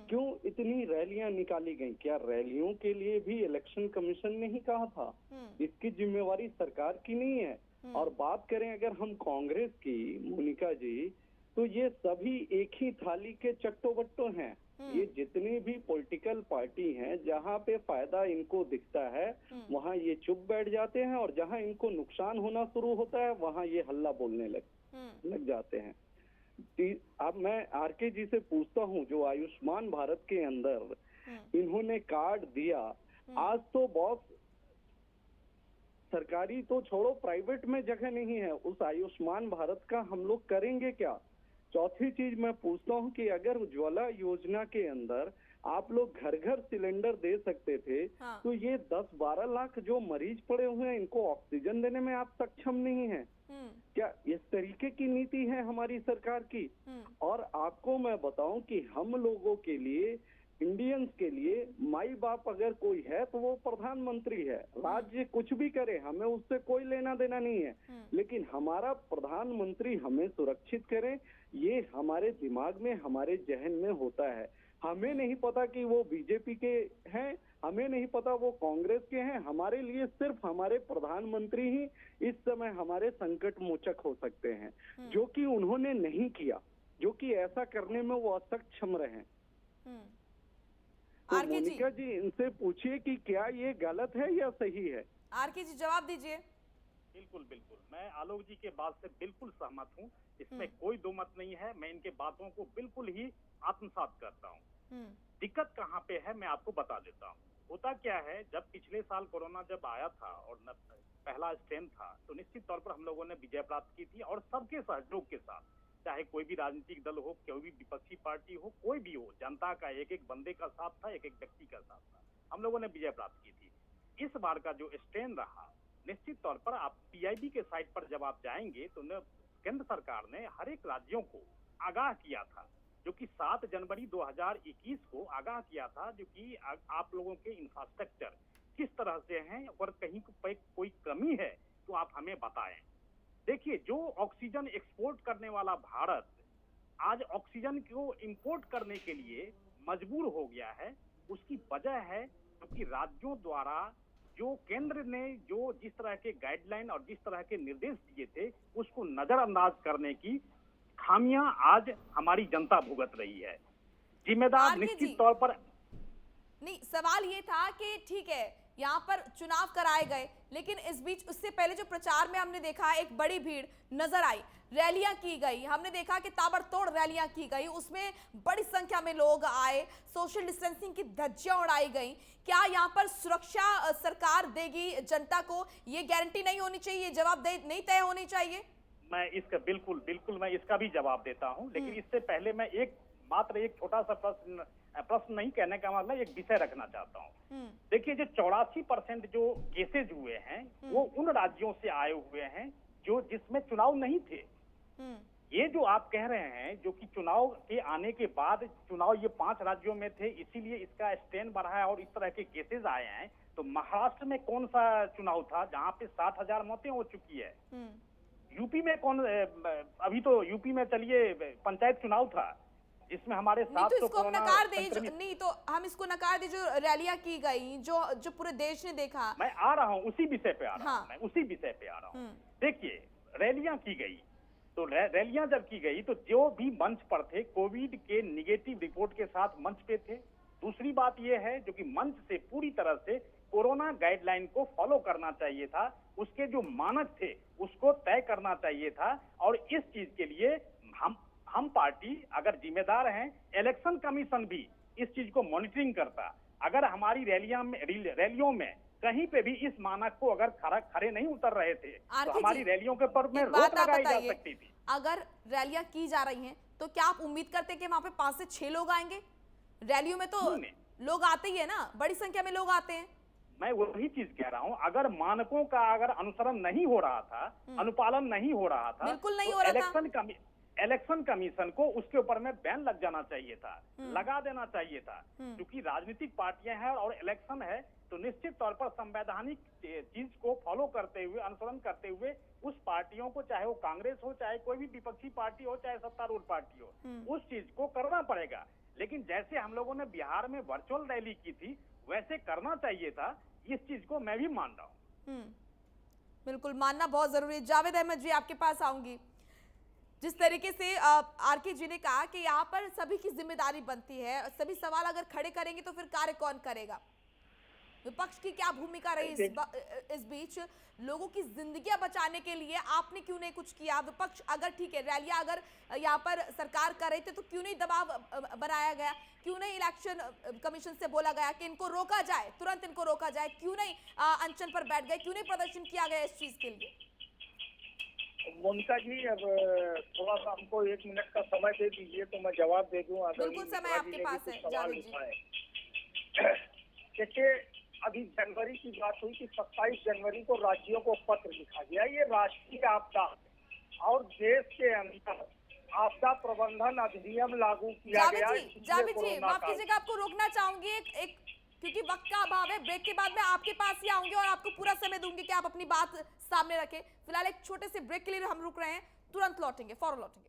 क्यों इतनी रैलियां निकाली गई? क्या रैलियों के लिए भी इलेक्शन कमीशन ने ही कहा था? इसकी जिम्मेवारी सरकार की नहीं है? और बात करें अगर हम कांग्रेस की, मोनिका जी, तो ये सभी एक ही थाली के चट्टो-बट्टो हैं। ये जितनी भी पॉलिटिकल पार्टी हैं, जहाँ पे फायदा इनको दिखता है वहाँ ये चुप बैठ जाते हैं, और जहाँ इनको नुकसान होना शुरू होता है वहाँ ये हल्ला बोलने लग जाते हैं। अब मैं आर.के. जी से पूछता हूँ, जो आयुष्मान भारत के अंदर इन्होंने कार्ड दिया, आज तो बॉस सरकारी तो छोड़ो, प्राइवेट में जगह नहीं है। उस आयुष्मान भारत का हम लोग करेंगे क्या? चौथी चीज मैं पूछता हूँ कि अगर उज्ज्वला योजना के अंदर आप लोग घर घर सिलेंडर दे सकते थे, तो ये 10-12 लाख जो मरीज पड़े हुए हैं इनको ऑक्सीजन देने में आप सक्षम नहीं है क्या? इस तरीके की नीति है हमारी सरकार की। और आपको मैं बताऊं कि हम लोगों के लिए, इंडियंस के लिए, माई बाप अगर कोई है तो वो प्रधानमंत्री है। राज्य कुछ भी करे, हमें उससे कोई लेना देना नहीं है, लेकिन हमारा प्रधानमंत्री हमें सुरक्षित करे, ये हमारे दिमाग में, हमारे जहन में होता है। हमें नहीं पता कि वो बीजेपी के हैं, हमें नहीं पता वो कांग्रेस के हैं। हमारे लिए सिर्फ हमारे प्रधानमंत्री ही इस समय हमारे संकट मोचक हो सकते हैं, जो कि उन्होंने नहीं किया, जो कि ऐसा करने में वो असक्षम रहे। तो मोनिका जी, इनसे पूछिए कि क्या ये गलत है या सही है? आर.के. जी जवाब दीजिए। बिल्कुल बिल्कुल, मैं आलोक जी के बात से बिल्कुल सहमत हूँ, इसमें कोई दो मत नहीं है। मैं इनके बातों को बिल्कुल ही आत्मसात करता हूँ। दिक्कत कहाँ पे है मैं आपको बता देता हूँ। होता क्या है, जब पिछले साल कोरोना जब आया था और पहला स्ट्रेन था, तो निश्चित तौर पर हम लोगों ने विजय प्राप्त की थी, और सबके सहयोग के साथ, चाहे कोई भी राजनीतिक दल हो, कोई भी विपक्षी पार्टी हो, कोई भी हो, जनता का एक एक बंदे का साथ था, एक एक व्यक्ति का साथ था, हम लोगों ने विजय प्राप्त की थी। इस बार का जो स्ट्रेन रहा, निश्चित तौर पर आप पीआईबी के साइट पर जब आप जाएंगे तो केंद्र सरकार ने हर एक राज्यों को आगाह किया था, जो कि 7 जनवरी 2021 को आगाह किया था, जो कि आप लोगों के इंफ्रास्ट्रक्चर किस तरह से हैं और कहीं कोई कमी है तो आप हमें बताएं। देखिए, जो ऑक्सीजन एक्सपोर्ट करने वाला भारत आज ऑक्सीजन को इंपोर्ट करने के लिए मजबूर हो गया है, उसकी वजह है क्योंकि राज्यों द्वारा जो केंद्र ने जो जिस तरह के गाइडलाइन और जिस तरह के निर्देश दिए थे, उसको नजरअंदाज करने की खामियां आज हमारी जनता भुगत रही है। जिम्मेदार निश्चित तौर पर नहीं, सवाल ये था कि ठीक है, यहाँ पर चुनाव कराए गए, लेकिन इस बीच उससे पहले जो प्रचार में हमने देखा एक बड़ी भीड़ नजर आई, रैलियां की गई, हमने देखा कि ताबड़तोड़ रैलियां की गई, उसमें बड़ी संख्या में लोग आए, सोशल डिस्टेंसिंग की धज्जियां उड़ाई गई। क्या यहाँ पर सुरक्षा सरकार देगी जनता को? ये गारंटी नहीं होनी चाहिए, जवाबदेही नहीं तय होनी चाहिए? मैं इसका बिल्कुल मैं इसका भी जवाब देता हूं, लेकिन इससे पहले मैं मात्र एक छोटा सा प्रश्न नहीं कहने का मतलब एक विषय रखना चाहता हूं। देखिए, जो 84% जो केसेज हुए हैं वो उन राज्यों से आए हुए हैं जिसमें चुनाव नहीं थे। ये जो आप कह रहे हैं जो कि चुनाव के आने के बाद चुनाव ये 5 राज्यों में थे, इसीलिए इसका स्ट्रेन बढ़ा है और इस तरह के केसेज आए हैं। तो महाराष्ट्र में कौन सा चुनाव था जहां पे 60,000 मौतें हो चुकी है? यूपी में अभी तो यूपी में चलिए पंचायत चुनाव था जिसमें हमारे 700 तो इसको हम नकार दे, नहीं तो हम इसको नकार दे, जो रैलियां की गई, जो पूरे देश ने देखा। मैं आ रहा हूं उसी विषय पे आ रहा हूं, मैं उसी विषय पे आ रहा हूं। देखिए, रैलियां की गई, तो रैलियां जब की गई तो जो भी मंच पर थे कोविड के निगेटिव रिपोर्ट के साथ मंच पे थे। दूसरी बात यह है जो कि मंच से पूरी तरह से कोरोना गाइडलाइन को फॉलो करना चाहिए था, उसके जो मानक थे उसको तय करना चाहिए था। और इस चीज के लिए हम पार्टी अगर जिम्मेदार हैं, इलेक्शन कमीशन भी इस चीज को मॉनिटरिंग करता। अगर हमारी रैलियों में कहीं पे भी इस मानक को अगर खरे नहीं उतर रहे थे तो हमारी रैलियों के पर में रोक लगाई जा सकती थी। अगर रैलियां की जा रही हैं तो क्या आप उम्मीद करते हैं कि वहां पे 5 से 6 लोग आएंगे? रैलियों में तो लोग आते ही है ना, बड़ी संख्या में लोग आते हैं। मैं वही चीज कह रहा हूं, अगर मानकों का अगर अनुसरण नहीं हो रहा था, अनुपालन नहीं हो रहा था, बिल्कुल नहीं हो रहा था, इलेक्शन कमीशन को उसके ऊपर में बैन लग जाना चाहिए था, लगा देना चाहिए था। क्योंकि राजनीतिक पार्टियां हैं और इलेक्शन है, तो निश्चित तौर पर संवैधानिक चीज को फॉलो करते हुए, अनुसरण करते हुए उस पार्टियों को, चाहे वो कांग्रेस हो, चाहे कोई भी विपक्षी पार्टी हो, चाहे सत्तारूढ़ पार्टी हो, उस चीज को करना पड़ेगा। लेकिन जैसे हम लोगों ने बिहार में वर्चुअल रैली की थी वैसे करना चाहिए था, इस चीज को मैं भी मान रहा हूं। बिल्कुल मानना बहुत जरूरी है। जावेद अहमद जी, आपके पास आऊंगी। जिस तरीके से आरके जी ने कहा कि यहाँ पर सभी की जिम्मेदारी बनती है, सभी सवाल अगर खड़े करेंगे तो फिर कार्य कौन करेगा? विपक्ष की क्या भूमिका रही इस बीच? लोगों की जिंदगियां बचाने के लिए आपने क्यों नहीं कुछ किया? विपक्ष अगर ठीक है, रैलियां अगर यहाँ पर सरकार कर रही थी तो क्यों नहीं दबाव बनाया गया? क्यों नहीं इलेक्शन कमीशन से बोला गया कि इनको रोका जाए, तुरंत इनको रोका जाए? क्यों नहीं अनशन पर बैठ गए? क्यों नहीं प्रदर्शन किया गया इस चीज के लिए? मोनिका जी, अब थोड़ा सा हमको 1 मिनट का समय दे दीजिए तो मैं जवाब दे दूं। बिल्कुल, समय आपके पास है जावेद जी। देखिए, अभी जनवरी की बात हुई कि 27 जनवरी को राज्यों को पत्र लिखा गया। ये राष्ट्रीय आपदा और देश के अंदर आपदा प्रबंधन अधिनियम लागू किया गया। जावेद जी, माफ कीजिएगा, आपको रोकना चाहूंगी एक क्योंकि वक्त का अभाव है। ब्रेक के बाद मैं आपके पास ही आऊंगी और आपको पूरा समय दूंगी कि आप अपनी बात सामने रखें। फिलहाल एक छोटे से ब्रेक के लिए हम रुक रहे हैं, तुरंत लौटेंगे, फौरन लौटेंगे।